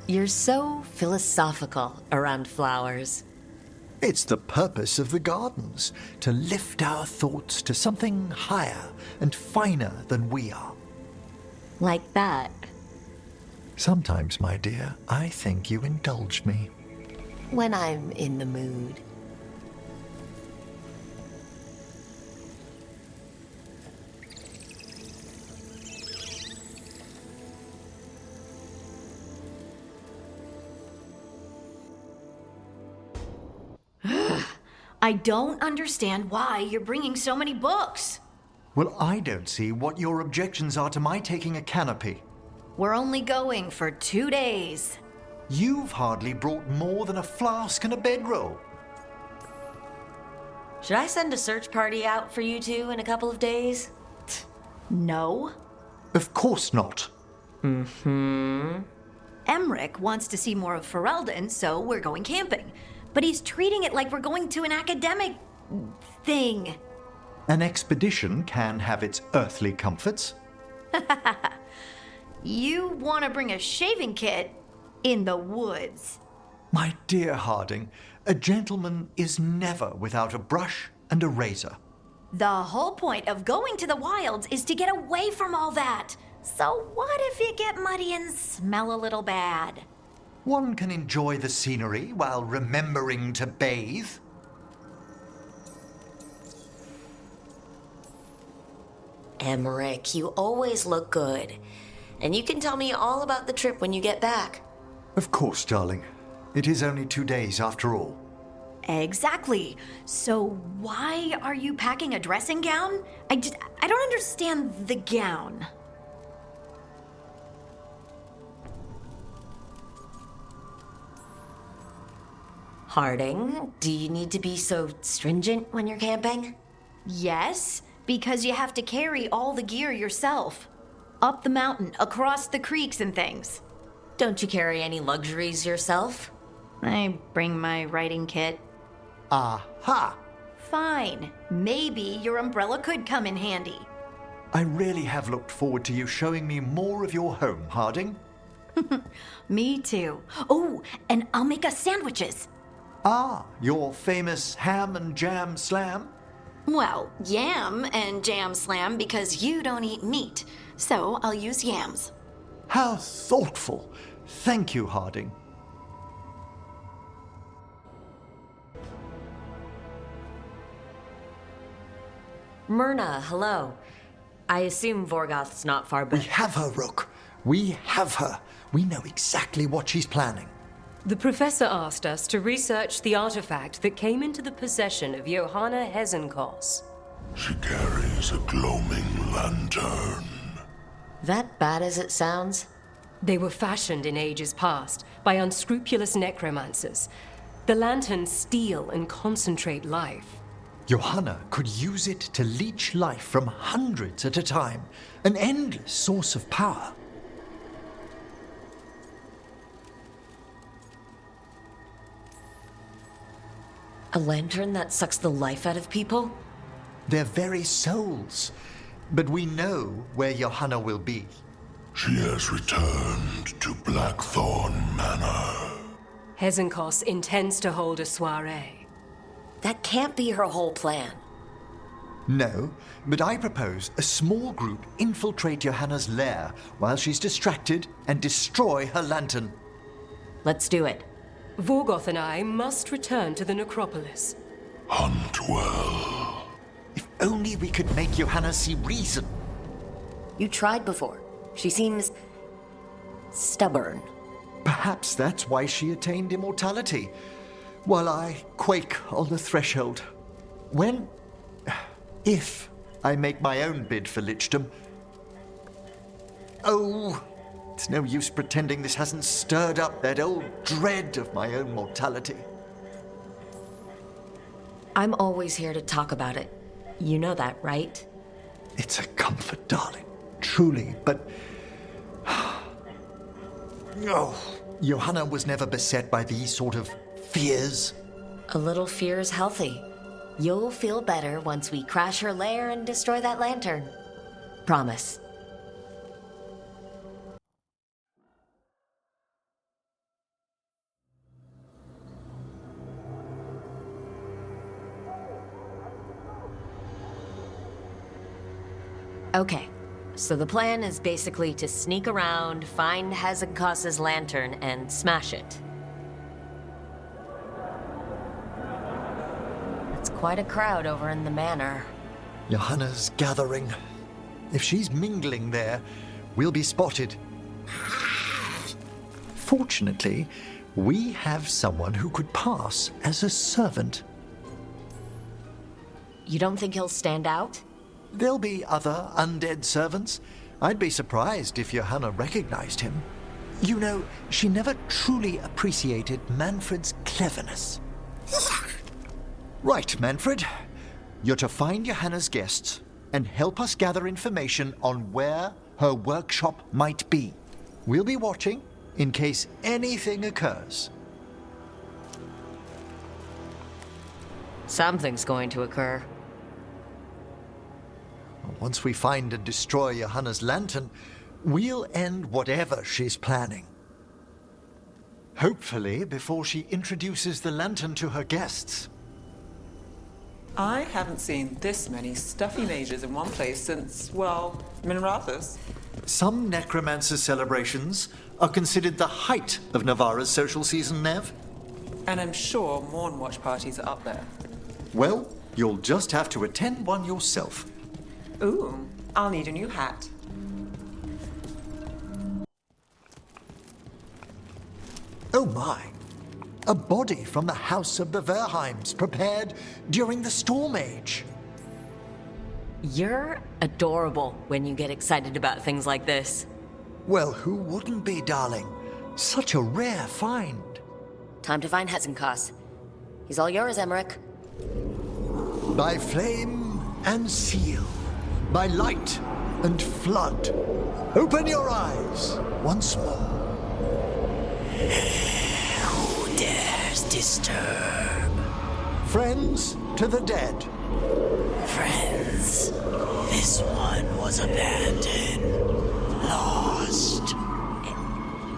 [SPEAKER 3] You're so philosophical around flowers.
[SPEAKER 1] It's the purpose of the gardens, to lift our thoughts to something higher and finer than we are.
[SPEAKER 3] Like that.
[SPEAKER 1] Sometimes, my dear, I think you indulge me.
[SPEAKER 6] When I'm in the mood.
[SPEAKER 2] I don't understand why you're bringing so many books.
[SPEAKER 1] Well, I don't see what your objections are to my taking a canopy.
[SPEAKER 2] We're only going for 2 days.
[SPEAKER 1] You've hardly brought more than a flask and a bedroll.
[SPEAKER 3] Should I send a search party out for you two in a couple of days?
[SPEAKER 2] No.
[SPEAKER 1] Of course not.
[SPEAKER 2] Emmrich wants to see more of Ferelden, so we're going camping. But he's treating it like we're going to an academic thing.
[SPEAKER 1] An expedition can have its earthly comforts.
[SPEAKER 2] You want to bring a shaving kit in the woods.
[SPEAKER 1] My dear Harding, a gentleman is never without a brush and a razor.
[SPEAKER 2] The whole point of going to the wilds is to get away from all that. So what if you get muddy and smell a little bad?
[SPEAKER 1] One can enjoy the scenery while remembering to bathe.
[SPEAKER 3] Emmrich, you always look good. And you can tell me all about the trip when you get back.
[SPEAKER 1] Of course, darling. It is only 2 days after all.
[SPEAKER 2] Exactly. So why are you packing a dressing gown? I don't understand the gown.
[SPEAKER 3] Harding, do you need to be so stringent when you're camping?
[SPEAKER 2] Yes, because you have to carry all the gear yourself. Up the mountain, across the creeks and things.
[SPEAKER 3] Don't you carry any luxuries yourself?
[SPEAKER 2] I bring my writing kit.
[SPEAKER 1] Aha!
[SPEAKER 2] Fine. Maybe your umbrella could come in handy.
[SPEAKER 1] I really have looked forward to you showing me more of your home, Harding.
[SPEAKER 2] Me too. Oh, and I'll make us sandwiches.
[SPEAKER 1] Ah, your famous ham and jam slam?
[SPEAKER 2] Well, yam and jam slam because you don't eat meat. So I'll use yams.
[SPEAKER 1] How thoughtful. Thank you, Harding.
[SPEAKER 3] Myrna, hello. I assume Vorgoth's not far
[SPEAKER 1] We
[SPEAKER 3] back.
[SPEAKER 1] have her, Rook. We have her. We know exactly what she's planning.
[SPEAKER 9] The professor asked us to research the artifact that came into the possession of Johanna Hezenkos.
[SPEAKER 5] She carries a gloaming lantern.
[SPEAKER 3] That bad as it sounds?
[SPEAKER 9] They were fashioned in ages past by unscrupulous necromancers. The lanterns steal and concentrate life.
[SPEAKER 1] Johanna could use it to leech life from hundreds at a time. An endless source of power.
[SPEAKER 3] A lantern that sucks the life out of people?
[SPEAKER 1] Their very souls. But we know where Johanna will be.
[SPEAKER 5] She has returned to Blackthorne Manor.
[SPEAKER 9] Hezenkos intends to hold a soiree.
[SPEAKER 3] That can't be her whole plan.
[SPEAKER 1] No, but I propose a small group infiltrate Johanna's lair while she's distracted and destroy her lantern.
[SPEAKER 3] Let's do it.
[SPEAKER 9] Vorgoth and I must return to the necropolis.
[SPEAKER 5] Hunt well.
[SPEAKER 1] If only we could make Johanna see reason.
[SPEAKER 3] You tried before. She seems stubborn.
[SPEAKER 1] Perhaps that's why she attained immortality, while I quake on the threshold. If I make my own bid for lichdom. Oh, it's no use pretending this hasn't stirred up that old dread of my own mortality.
[SPEAKER 3] I'm always here to talk about it. You know that, right?
[SPEAKER 1] It's a comfort, darling, truly, but... Oh, Johanna was never beset by these sort of fears.
[SPEAKER 3] A little fear is healthy. You'll feel better once we crash her lair and destroy that lantern. Promise. Okay, so the plan is basically to sneak around, find Hezekiah's lantern, and smash it. It's quite a crowd over in the manor.
[SPEAKER 1] Johanna's gathering. If she's mingling there, we'll be spotted. Fortunately, we have someone who could pass as a servant.
[SPEAKER 3] You don't think he'll stand out?
[SPEAKER 1] There'll be other undead servants. I'd be surprised if Johanna recognized him. You know, she never truly appreciated Manfred's cleverness. Right, Manfred. You're to find Johanna's guests and help us gather information on where her workshop might be. We'll be watching in case anything occurs.
[SPEAKER 3] Something's going to occur.
[SPEAKER 1] Once we find and destroy Johanna's lantern, we'll end whatever she's planning. Hopefully before she introduces the lantern to her guests.
[SPEAKER 10] I haven't seen this many stuffy mages in one place since, well, Minrathus.
[SPEAKER 1] Some necromancer celebrations are considered the height of Navarra's social season, Nev.
[SPEAKER 10] And I'm sure Morn Watch parties are up there.
[SPEAKER 1] Well, you'll just have to attend one yourself.
[SPEAKER 10] Ooh, I'll need a new hat.
[SPEAKER 1] Oh my! A body from the House of the Verheims, prepared during the Storm Age.
[SPEAKER 3] You're adorable when you get excited about things like this.
[SPEAKER 1] Well, who wouldn't be, darling? Such a rare find.
[SPEAKER 3] Time to find Hezekiah. He's all yours, Emmrich.
[SPEAKER 1] By flame and seal, by light and flood, open your eyes once more.
[SPEAKER 7] Who dares disturb?
[SPEAKER 1] Friends to the dead.
[SPEAKER 7] Friends, this one was abandoned, lost.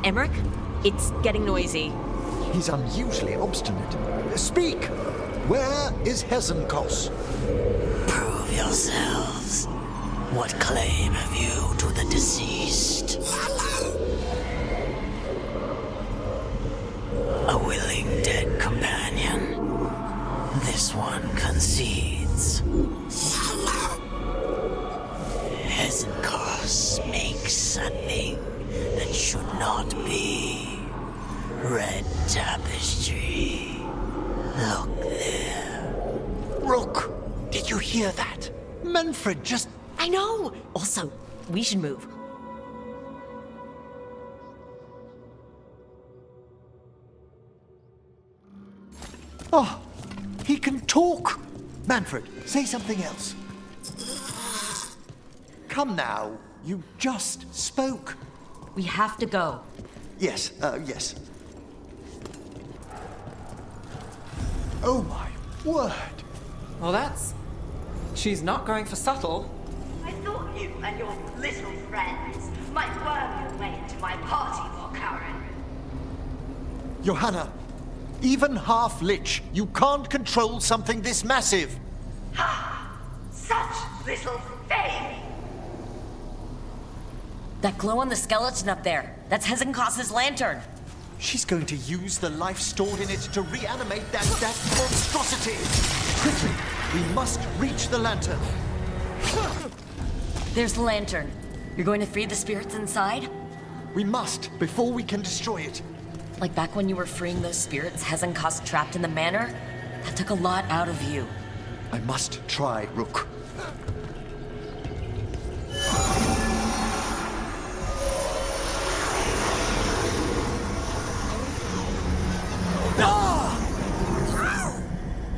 [SPEAKER 3] Emmrich, it's getting noisy.
[SPEAKER 1] He's unusually obstinate. Speak! Where is Hezekiah?
[SPEAKER 7] Prove yourselves. What claim have you to the deceased? A willing dead companion. This one concedes. Hezekiah makes a thing that should not be. Red tapestry. Look there.
[SPEAKER 1] Rook, did you hear that? Manfred just...
[SPEAKER 3] I know! Also, we should move.
[SPEAKER 1] Oh, he can talk! Manfred, say something else. Come now, you just spoke.
[SPEAKER 3] We have to go.
[SPEAKER 1] Yes, yes. Oh my word!
[SPEAKER 10] Well, that's... She's not going for subtle.
[SPEAKER 4] I thought you and your little friends might worm your way into my party, Volkaren.
[SPEAKER 1] Johanna, even half-lich, you can't control something this massive.
[SPEAKER 4] Ha! Such little faith!
[SPEAKER 3] That glow on the skeleton up there, that's Hezekiah's lantern.
[SPEAKER 1] She's going to use the life stored in it to reanimate that monstrosity. Quickly, we must reach the lantern.
[SPEAKER 3] There's the lantern. You're going to free the spirits inside?
[SPEAKER 1] We must, before we can destroy it.
[SPEAKER 3] Like back when you were freeing those spirits Hezekiah trapped in the manor? That took a lot out of you.
[SPEAKER 1] I must try, Rook.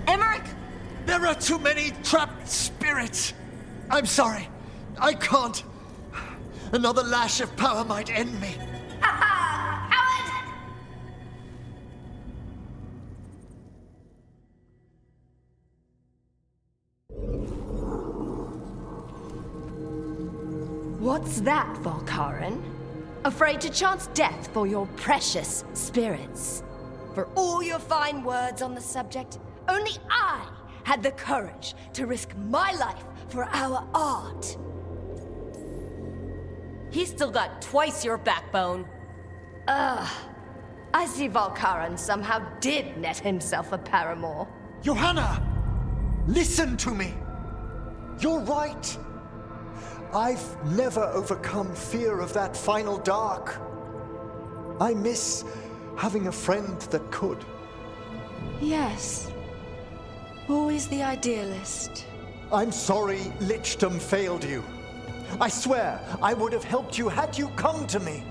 [SPEAKER 3] Emmrich!
[SPEAKER 1] There are too many trapped spirits. I'm sorry. I can't. Another lash of power might end me.
[SPEAKER 4] What's that, Volkaren? Afraid to chance death for your precious spirits? For all your fine words on the subject, only I had the courage to risk my life for our art.
[SPEAKER 3] He's still got twice your backbone.
[SPEAKER 4] I see Volcaran somehow did net himself a paramour.
[SPEAKER 1] Johanna! Listen to me! You're right! I've never overcome fear of that final dark. I miss having a friend that could.
[SPEAKER 4] Yes. Always the idealist.
[SPEAKER 1] I'm sorry Lichdom failed you. I swear I would have helped you had you come to me.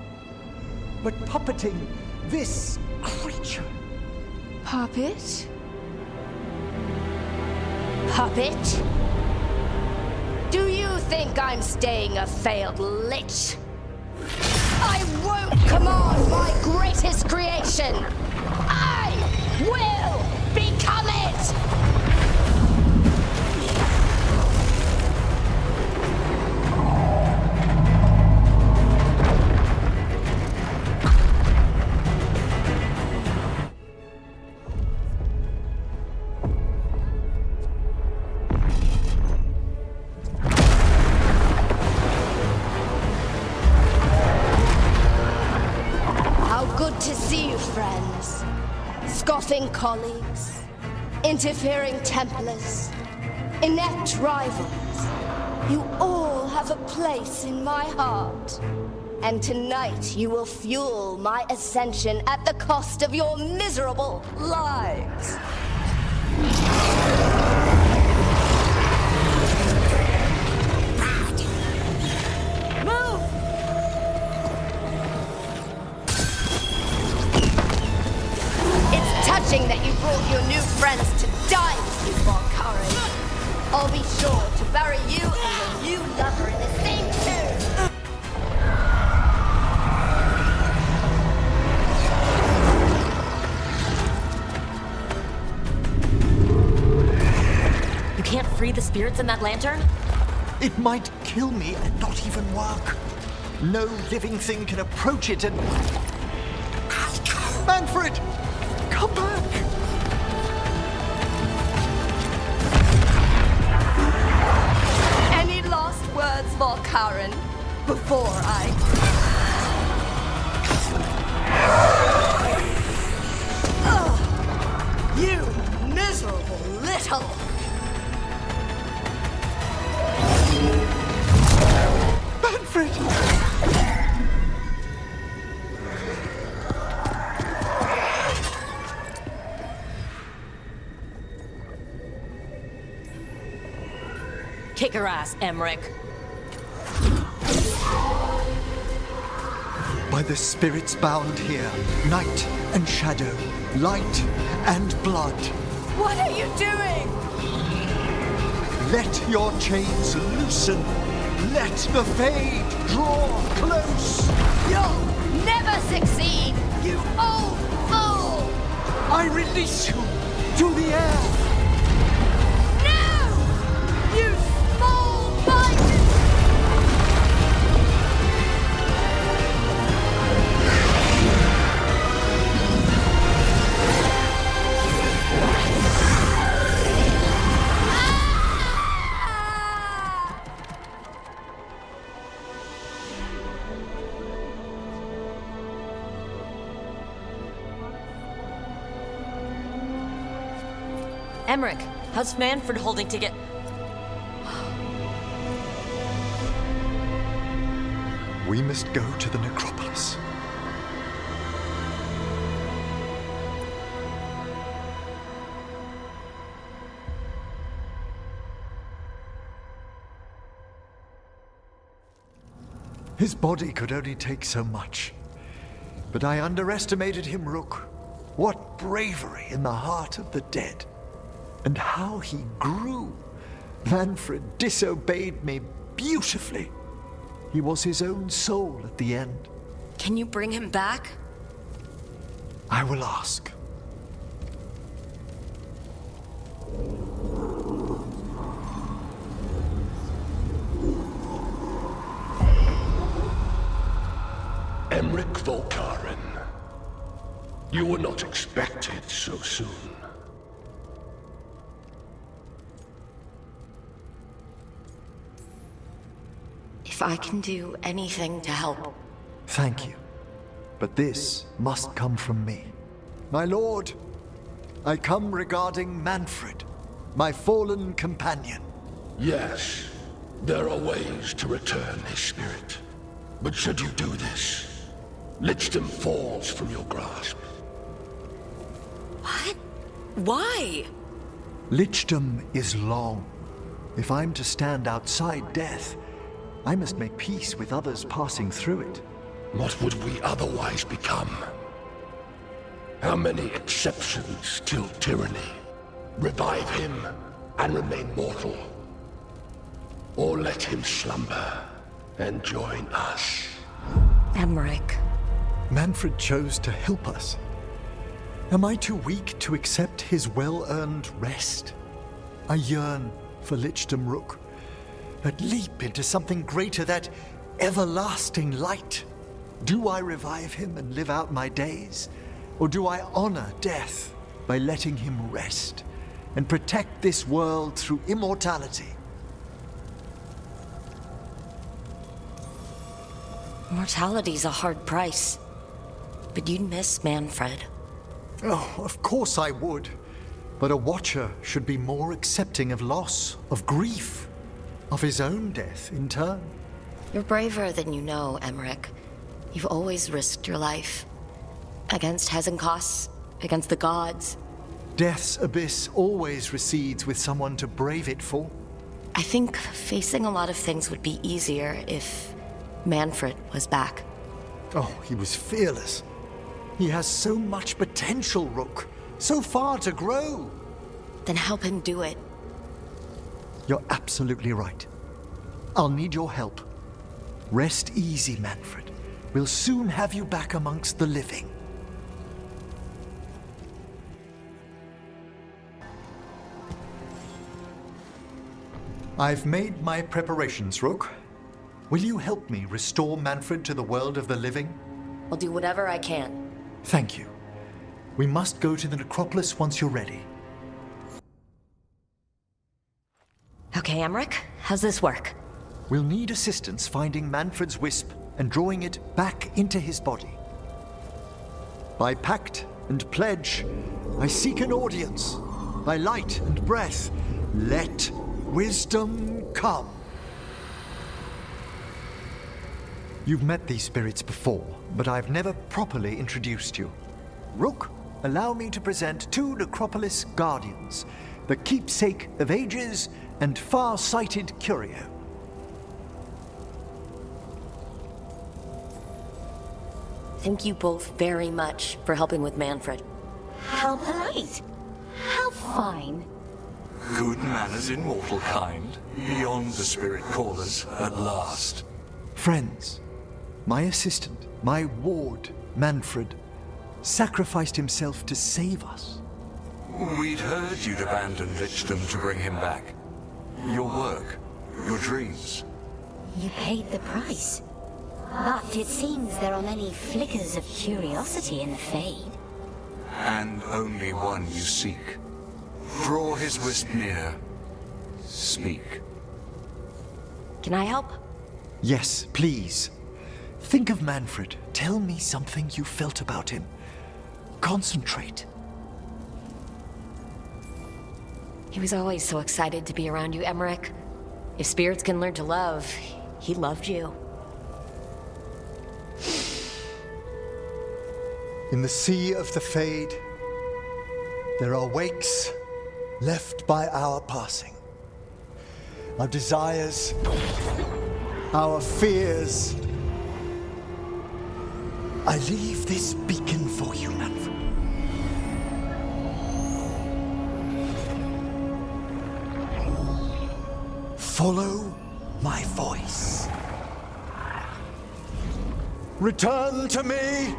[SPEAKER 1] But puppeting this creature...
[SPEAKER 4] Puppet? Puppet? Do you think I'm staying a failed lich? I won't command my greatest creation! I will become it! To see you, friends. Scoffing colleagues, interfering Templars, inept rivals. You all have a place in my heart. And tonight you will fuel my ascension at the cost of your miserable lives. That you brought your new friends to die with you, Volcaran. I'll be sure to bury you and your new lover in the same tomb.
[SPEAKER 3] You can't free the spirits in that lantern?
[SPEAKER 1] It might kill me and not even work. No living thing can approach it and... Manfred! Come back!
[SPEAKER 4] Any last words, Volcaran, before I... You miserable little...
[SPEAKER 1] Manfred!
[SPEAKER 3] Kick her ass, Emmrich.
[SPEAKER 1] By the spirits bound here, night and shadow, light and blood.
[SPEAKER 4] What are you doing?
[SPEAKER 1] Let your chains loosen. Let the fade draw close.
[SPEAKER 4] You'll never succeed, you old fool!
[SPEAKER 1] I release you to the air.
[SPEAKER 4] No! You small bite!
[SPEAKER 3] Emmrich, how's Manfred holding to get...
[SPEAKER 1] We must go to the necropolis. His body could only take so much. But I underestimated him, Rook. What bravery in the heart of the dead. And how he grew. Manfred disobeyed me beautifully. He was his own soul at the end.
[SPEAKER 3] Can you bring him back?
[SPEAKER 1] I will ask.
[SPEAKER 5] Emmrich Volcaran. You were not expected so soon.
[SPEAKER 6] If If I can do anything to help.
[SPEAKER 1] Thank you. But this must come from me. My lord, I come regarding Manfred, my fallen companion.
[SPEAKER 5] Yes, there are ways to return his spirit. But should you do this, Lichdom falls from your grasp.
[SPEAKER 6] What? Why?
[SPEAKER 1] Lichdom is long. If I'm to stand outside death, I must make peace with others passing through it.
[SPEAKER 5] What would we otherwise become? How many exceptions till tyranny? Revive him and remain mortal. Or let him slumber and join us.
[SPEAKER 6] Emmrich.
[SPEAKER 1] Manfred chose to help us. Am I too weak to accept his well-earned rest? I yearn for Lichdom Rook, that leap into something greater, that everlasting light. Do I revive him and live out my days? Or do I honor death by letting him rest and protect this world through immortality?
[SPEAKER 6] Mortality's a hard price. But you'd miss Manfred.
[SPEAKER 1] Oh, of course I would. But a Watcher should be more accepting of loss, of grief, of his own death in turn.
[SPEAKER 6] You're braver than you know, Emmrich. You've always risked your life. Against Hezenkos, against the gods.
[SPEAKER 1] Death's abyss always recedes with someone to brave it for.
[SPEAKER 6] I think facing a lot of things would be easier if Manfred was back.
[SPEAKER 1] Oh, he was fearless. He has so much potential, Rook. So far to grow.
[SPEAKER 6] Then help him do it.
[SPEAKER 1] You're absolutely right. I'll need your help. Rest easy, Manfred. We'll soon have you back amongst the living. I've made my preparations, Rook. Will you help me restore Manfred to the world of the living?
[SPEAKER 3] I'll do whatever I can.
[SPEAKER 1] Thank you. We must go to the necropolis once you're ready.
[SPEAKER 3] Okay, Emmrich, how's this work?
[SPEAKER 1] We'll need assistance finding Manfred's wisp and drawing it back into his body. By pact and pledge, I seek an audience. By light and breath, let wisdom come. You've met these spirits before, but I've never properly introduced you. Rook, allow me to present two Necropolis Guardians, the keepsake of ages and far-sighted curio.
[SPEAKER 3] Thank you both very much for helping with Manfred.
[SPEAKER 8] How polite. How fine.
[SPEAKER 11] Good manners in mortal kind, beyond the spirit callers at last.
[SPEAKER 1] Friends, my assistant, my ward, Manfred, sacrificed himself to save us.
[SPEAKER 11] We'd heard you'd abandoned Lichdom to bring him back. Your work, your dreams.
[SPEAKER 8] You paid the price. But it seems there are many flickers of curiosity in the Fade.
[SPEAKER 11] And only one you seek. Draw his wisp near. Speak.
[SPEAKER 3] Can I help?
[SPEAKER 1] Yes, please. Think of Manfred. Tell me something you felt about him. Concentrate.
[SPEAKER 3] He was always so excited to be around you, Emmrich. If spirits can learn to love, he loved you.
[SPEAKER 1] In the sea of the Fade, there are wakes left by our passing. Our desires, our fears. I leave this beacon for you, Manfred. Follow my voice. Return to me,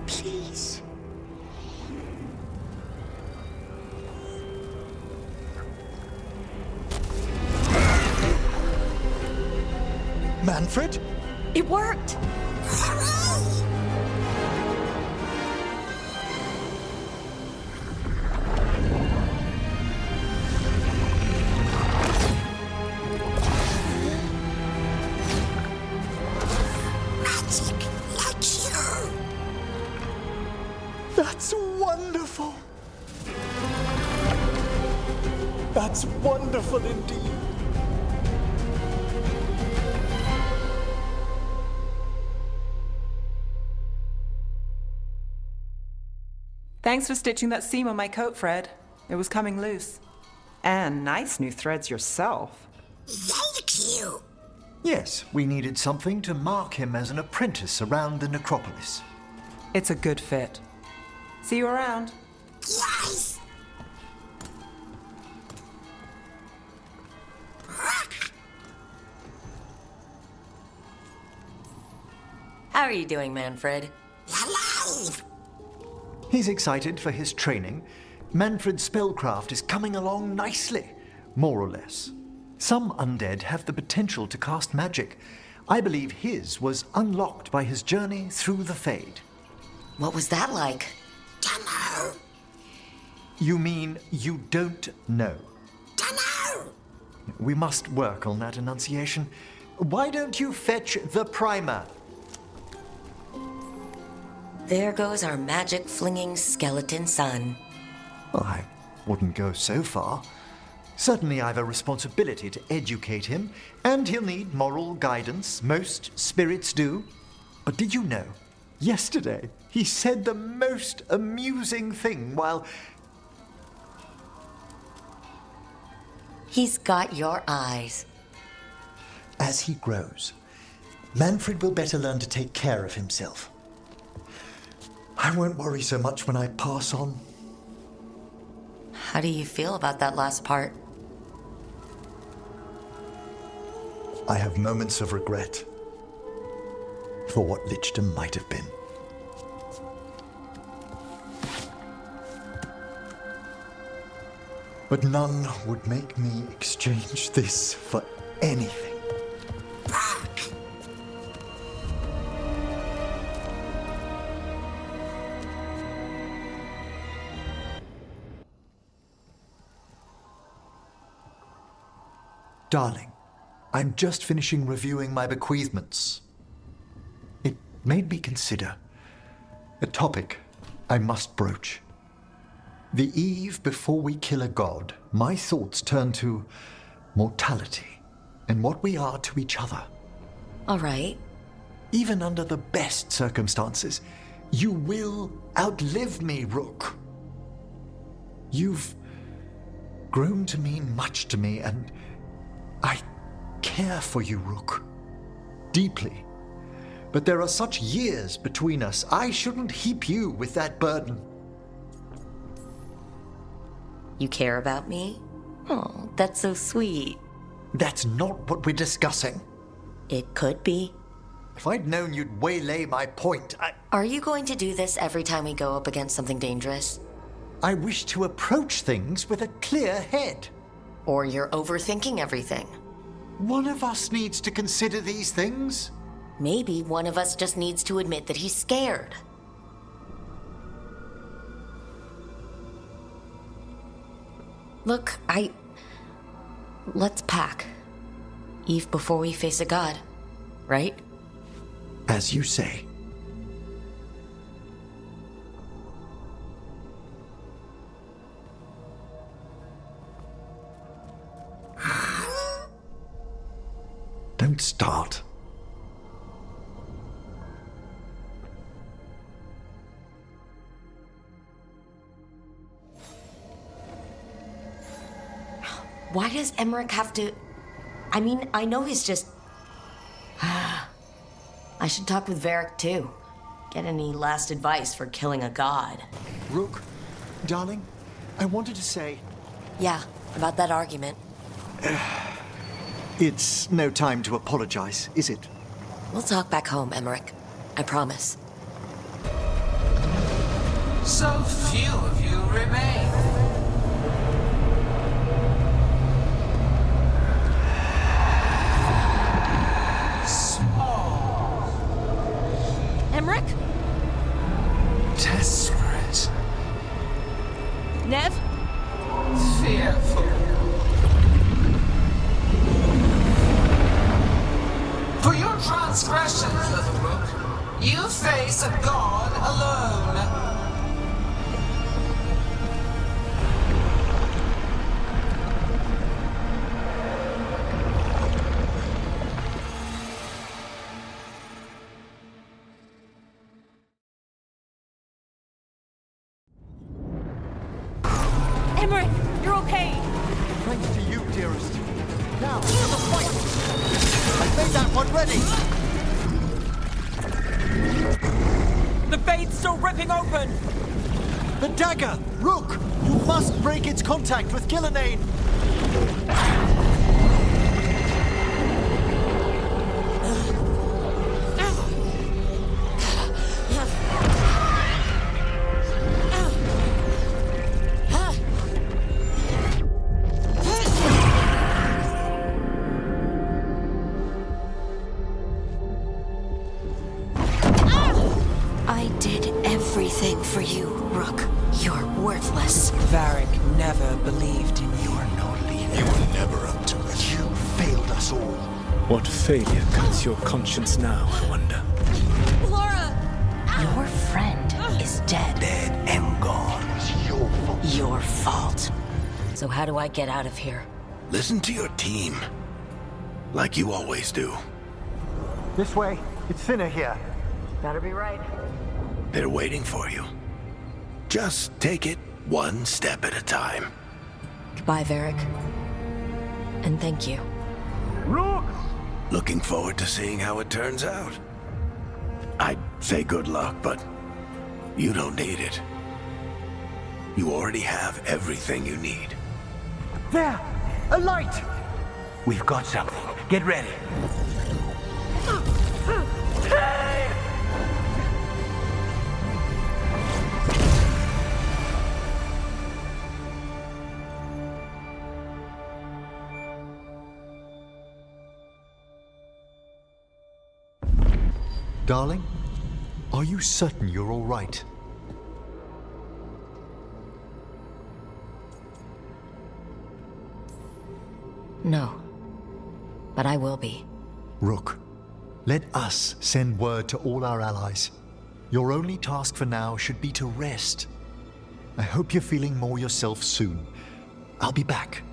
[SPEAKER 1] please. Manfred?
[SPEAKER 3] It worked!
[SPEAKER 1] wonderful. That's wonderful indeed.
[SPEAKER 10] Thanks for stitching that seam on my coat, Fred. It was coming loose. And nice new threads yourself.
[SPEAKER 8] Thank you.
[SPEAKER 1] Yes, we needed something to mark him as an apprentice around the necropolis.
[SPEAKER 10] It's a good fit. See you around.
[SPEAKER 8] Yes.
[SPEAKER 3] How are you doing, Manfred?
[SPEAKER 8] Alive.
[SPEAKER 1] He's excited for his training. Manfred's spellcraft is coming along nicely, more or less. Some undead have the potential to cast magic. I believe his was unlocked by his journey through the Fade.
[SPEAKER 3] What was that like?
[SPEAKER 8] Dunno.
[SPEAKER 1] You mean you don't know?
[SPEAKER 8] Dunno.
[SPEAKER 1] We must work on that enunciation. Why don't you fetch the primer?
[SPEAKER 3] There goes our magic-flinging skeleton son.
[SPEAKER 1] Well, I wouldn't go so far. Certainly I've a responsibility to educate him, and he'll need moral guidance. Most spirits do. But did you know, yesterday he said the most amusing thing while...
[SPEAKER 3] He's got your eyes.
[SPEAKER 1] As he grows, Manfred will better learn to take care of himself. I won't worry so much when I pass on.
[SPEAKER 3] How do you feel about that last part?
[SPEAKER 1] I have moments of regret for what Lichdom might have been. But none would make me exchange this for anything. Darling, I'm just finishing reviewing my bequeathments. It made me consider a topic I must broach. The eve before we kill a god, my thoughts turn to mortality and what we are to each other.
[SPEAKER 3] All right.
[SPEAKER 1] Even under the best circumstances, you will outlive me, Rook. You've grown to mean much to me, and I care for you, Rook. Deeply. But there are such years between us, I shouldn't heap you with that burden.
[SPEAKER 3] You care about me? Oh, that's so sweet.
[SPEAKER 1] That's not what we're discussing.
[SPEAKER 3] It could be.
[SPEAKER 1] If I'd known you'd waylay my point,
[SPEAKER 3] Are you going to do this every time we go up against something dangerous?
[SPEAKER 1] I wish to approach things with a clear head.
[SPEAKER 3] Or you're overthinking everything?
[SPEAKER 1] One of us needs to consider these things.
[SPEAKER 3] Maybe one of us just needs to admit that he's scared. Look, let's pack. Eve before we face a god, right?
[SPEAKER 1] As you say. Don't start.
[SPEAKER 3] Why does Emmrich have to... I mean, I know he's just... I should talk with Varric too. Get any last advice for killing a god.
[SPEAKER 1] Rook, darling, I wanted to say...
[SPEAKER 3] Yeah, about that argument.
[SPEAKER 1] It's no time to apologize, is it?
[SPEAKER 3] We'll talk back home, Emmrich. I promise.
[SPEAKER 7] So few of you remain. Small.
[SPEAKER 4] Emmrich?
[SPEAKER 7] Desperate.
[SPEAKER 4] Nev?
[SPEAKER 7] Fearful. For your transgressions, little Rook, you face a god alone.
[SPEAKER 3] Emmrich, you're okay.
[SPEAKER 1] Thanks to you, dearest. Now, for the fight! I've made that one ready!
[SPEAKER 10] The fade's still ripping open!
[SPEAKER 1] The dagger! Rook! You must break its contact with Ghilan'nain!
[SPEAKER 6] I did everything for you, Rook. You're worthless.
[SPEAKER 10] Varric never believed in you.
[SPEAKER 1] You're no leader.
[SPEAKER 5] You were never up to it.
[SPEAKER 1] You failed us all.
[SPEAKER 12] What failure cuts your conscience now, I wonder?
[SPEAKER 3] Your friend is dead.
[SPEAKER 5] Dead and gone.
[SPEAKER 1] It was your fault.
[SPEAKER 3] Your fault. So how do I get out of here?
[SPEAKER 5] Listen to your team. Like you always do.
[SPEAKER 1] This way. It's thinner here.
[SPEAKER 3] Better be right.
[SPEAKER 5] They're waiting for you. Just take it one step at a time.
[SPEAKER 3] Goodbye, Varric. And thank you.
[SPEAKER 5] Looking forward to seeing how it turns out. I'd say good luck, but you don't need it. You already have everything you need.
[SPEAKER 1] There! A light!
[SPEAKER 13] We've got something. Get ready.
[SPEAKER 1] Darling, are you certain you're all right?
[SPEAKER 3] No. But I will be.
[SPEAKER 1] Rook, let us send word to all our allies. Your only task for now should be to rest. I hope you're feeling more yourself soon. I'll be back.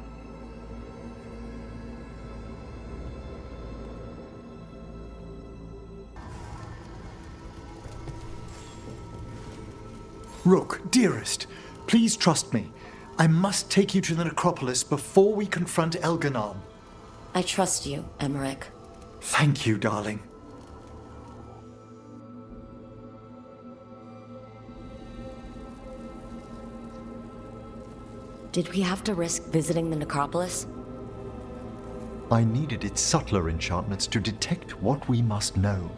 [SPEAKER 1] Rook, dearest, please trust me. I must take you to the necropolis before we confront Ghilan'nain.
[SPEAKER 6] I trust you, Emmrich.
[SPEAKER 1] Thank you, darling.
[SPEAKER 6] Did we have to risk visiting the necropolis?
[SPEAKER 1] I needed its subtler enchantments to detect what we must know.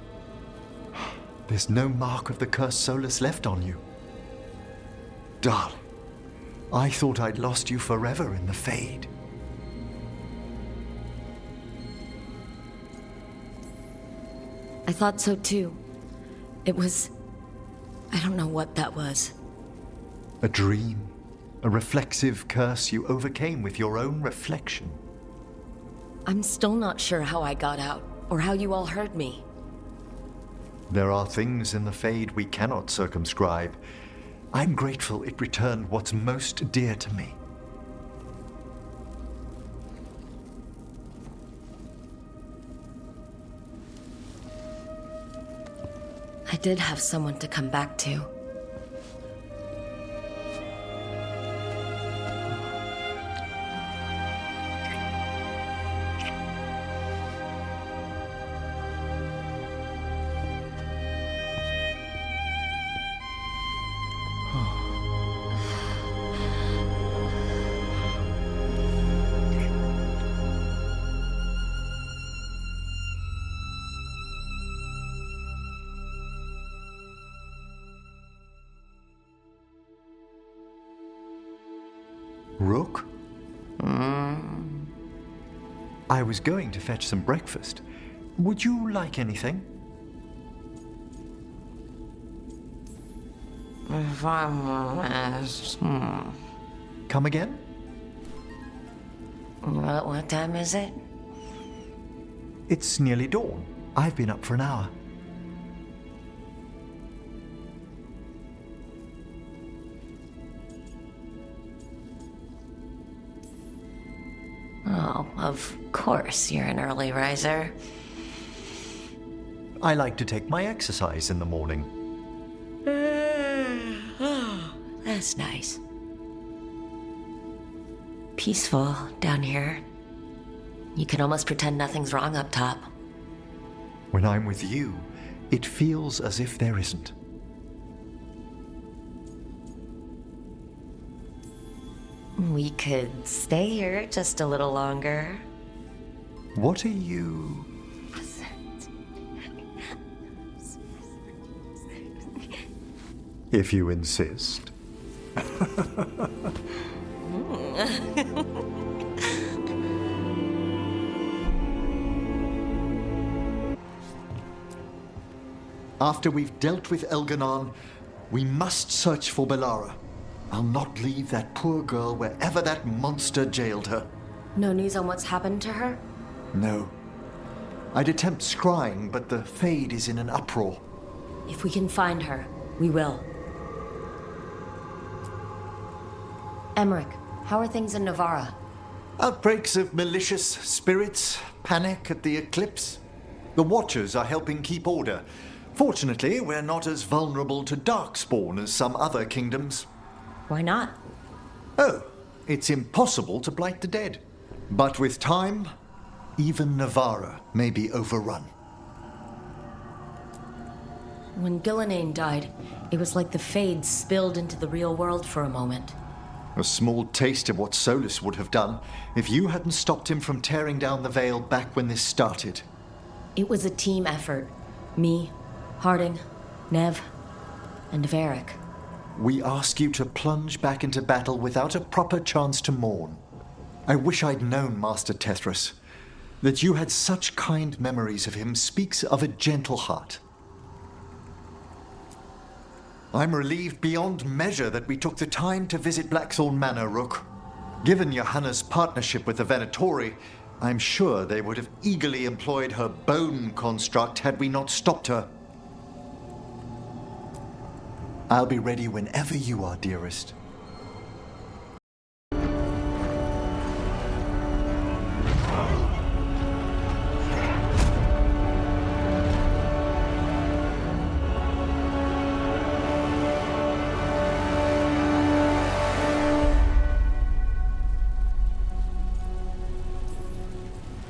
[SPEAKER 1] There's no mark of the cursed Solus left on you. Darling, I thought I'd lost you forever in the Fade.
[SPEAKER 6] I thought so too. It was... I don't know what that was.
[SPEAKER 1] A dream. A reflexive curse you overcame with your own reflection.
[SPEAKER 6] I'm still not sure how I got out, or how you all heard me.
[SPEAKER 1] There are things in the Fade we cannot circumscribe. I'm grateful it returned what's most dear to me.
[SPEAKER 6] I did have someone to come back to.
[SPEAKER 1] Rook? I was going to fetch some breakfast. Would you like anything?
[SPEAKER 7] If I'm honest,
[SPEAKER 1] Come again?
[SPEAKER 7] What time is it?
[SPEAKER 1] It's nearly dawn. I've been up for an hour.
[SPEAKER 7] Oh, of course you're an early riser.
[SPEAKER 1] I like to take my exercise in the morning.
[SPEAKER 7] That's nice.
[SPEAKER 6] peaceful down here. You can almost pretend nothing's wrong up top.
[SPEAKER 1] When I'm with you, it feels as if there isn't.
[SPEAKER 6] We could stay here just a little longer.
[SPEAKER 1] What are you... If you insist. After we've dealt with Ghilan'nain, we must search for Bellara. I'll not leave that poor girl wherever that monster jailed her.
[SPEAKER 6] No news on what's happened to her?
[SPEAKER 1] No. I'd attempt scrying, but the Fade is in an uproar.
[SPEAKER 6] If we can find her, we will. Emmrich, how are things in Navarra?
[SPEAKER 1] Outbreaks of malicious spirits, panic at the eclipse. The Watchers are helping keep order. Fortunately, we're not as vulnerable to darkspawn as some other kingdoms.
[SPEAKER 6] Why not?
[SPEAKER 1] Oh, it's impossible to blight the dead. But with time, even Navarra may be overrun.
[SPEAKER 6] When Ghilan'nain died, it was like the Fade spilled into the real world for a moment.
[SPEAKER 1] A small taste of what Solus would have done if you hadn't stopped him from tearing down the veil back when this started.
[SPEAKER 6] It was a team effort. Me, Harding, Nev, and Varric.
[SPEAKER 1] We ask you to plunge back into battle without a proper chance to mourn. I wish I'd known Master Tethras. That you had such kind memories of him speaks of a gentle heart. I'm relieved beyond measure that we took the time to visit Blackthorne Manor, Rook. Given Johanna's partnership with the Venatori, I'm sure they would have eagerly employed her bone construct had we not stopped her. I'll be ready whenever you are, dearest.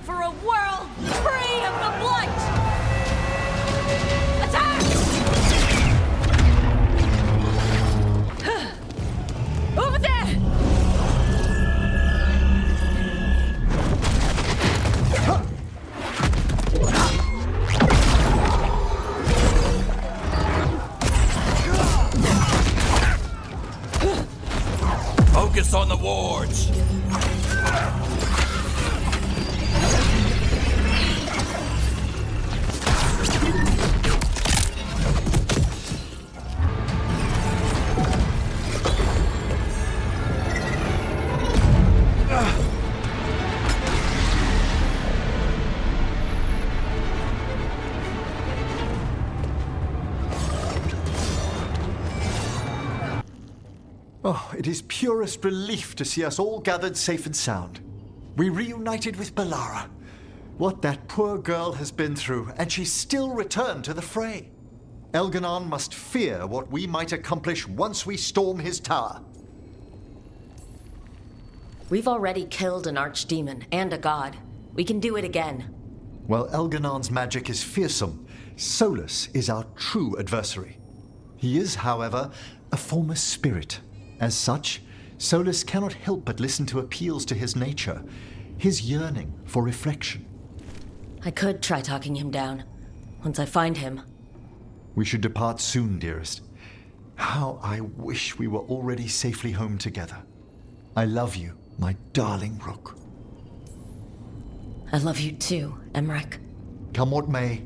[SPEAKER 4] For a world free of the blight! Attack! Over there!
[SPEAKER 11] Focus on the wards.
[SPEAKER 1] Oh, it is purest relief to see us all gathered safe and sound. We reunited with Bellara. What that poor girl has been through, and she's still returned to the fray. Ghilan'nain must fear what we might accomplish once we storm his tower.
[SPEAKER 6] We've already killed an archdemon and a god. We can do it again.
[SPEAKER 1] While Ghilan'nain's magic is fearsome, Solus is our true adversary. He is, however, a former spirit. As such, Solus cannot help but listen to appeals to his nature, his yearning for reflection.
[SPEAKER 6] I could try talking him down, once I find him.
[SPEAKER 1] We should depart soon, dearest. How I wish we were already safely home together. I love you, my darling Rook.
[SPEAKER 6] I love you too, Emmrich.
[SPEAKER 1] Come what may,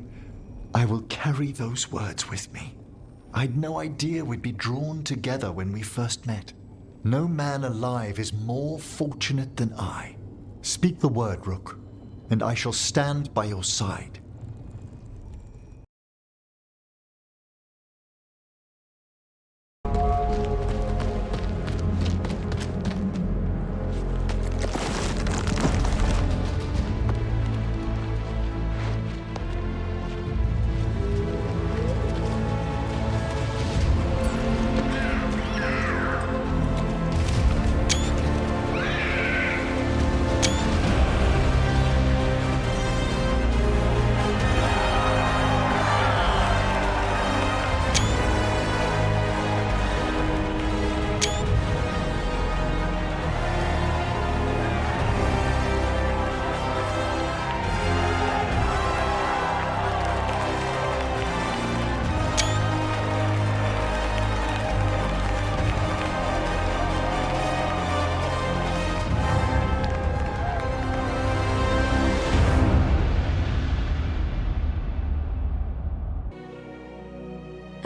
[SPEAKER 1] I will carry those words with me. I'd no idea we'd be drawn together when we first met. No man alive is more fortunate than I. Speak the word, Rook, and I shall stand by your side.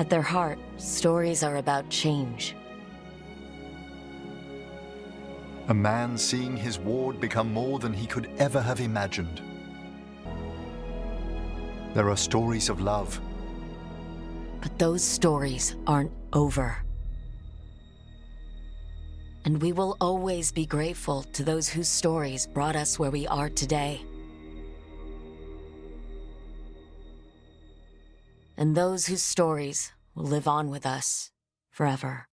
[SPEAKER 3] At their heart, stories are about change.
[SPEAKER 1] A man seeing his ward become more than he could ever have imagined. There are stories of love.
[SPEAKER 3] But those stories aren't over. And we will always be grateful to those whose stories brought us where we are today. And those whose stories will live on with us forever.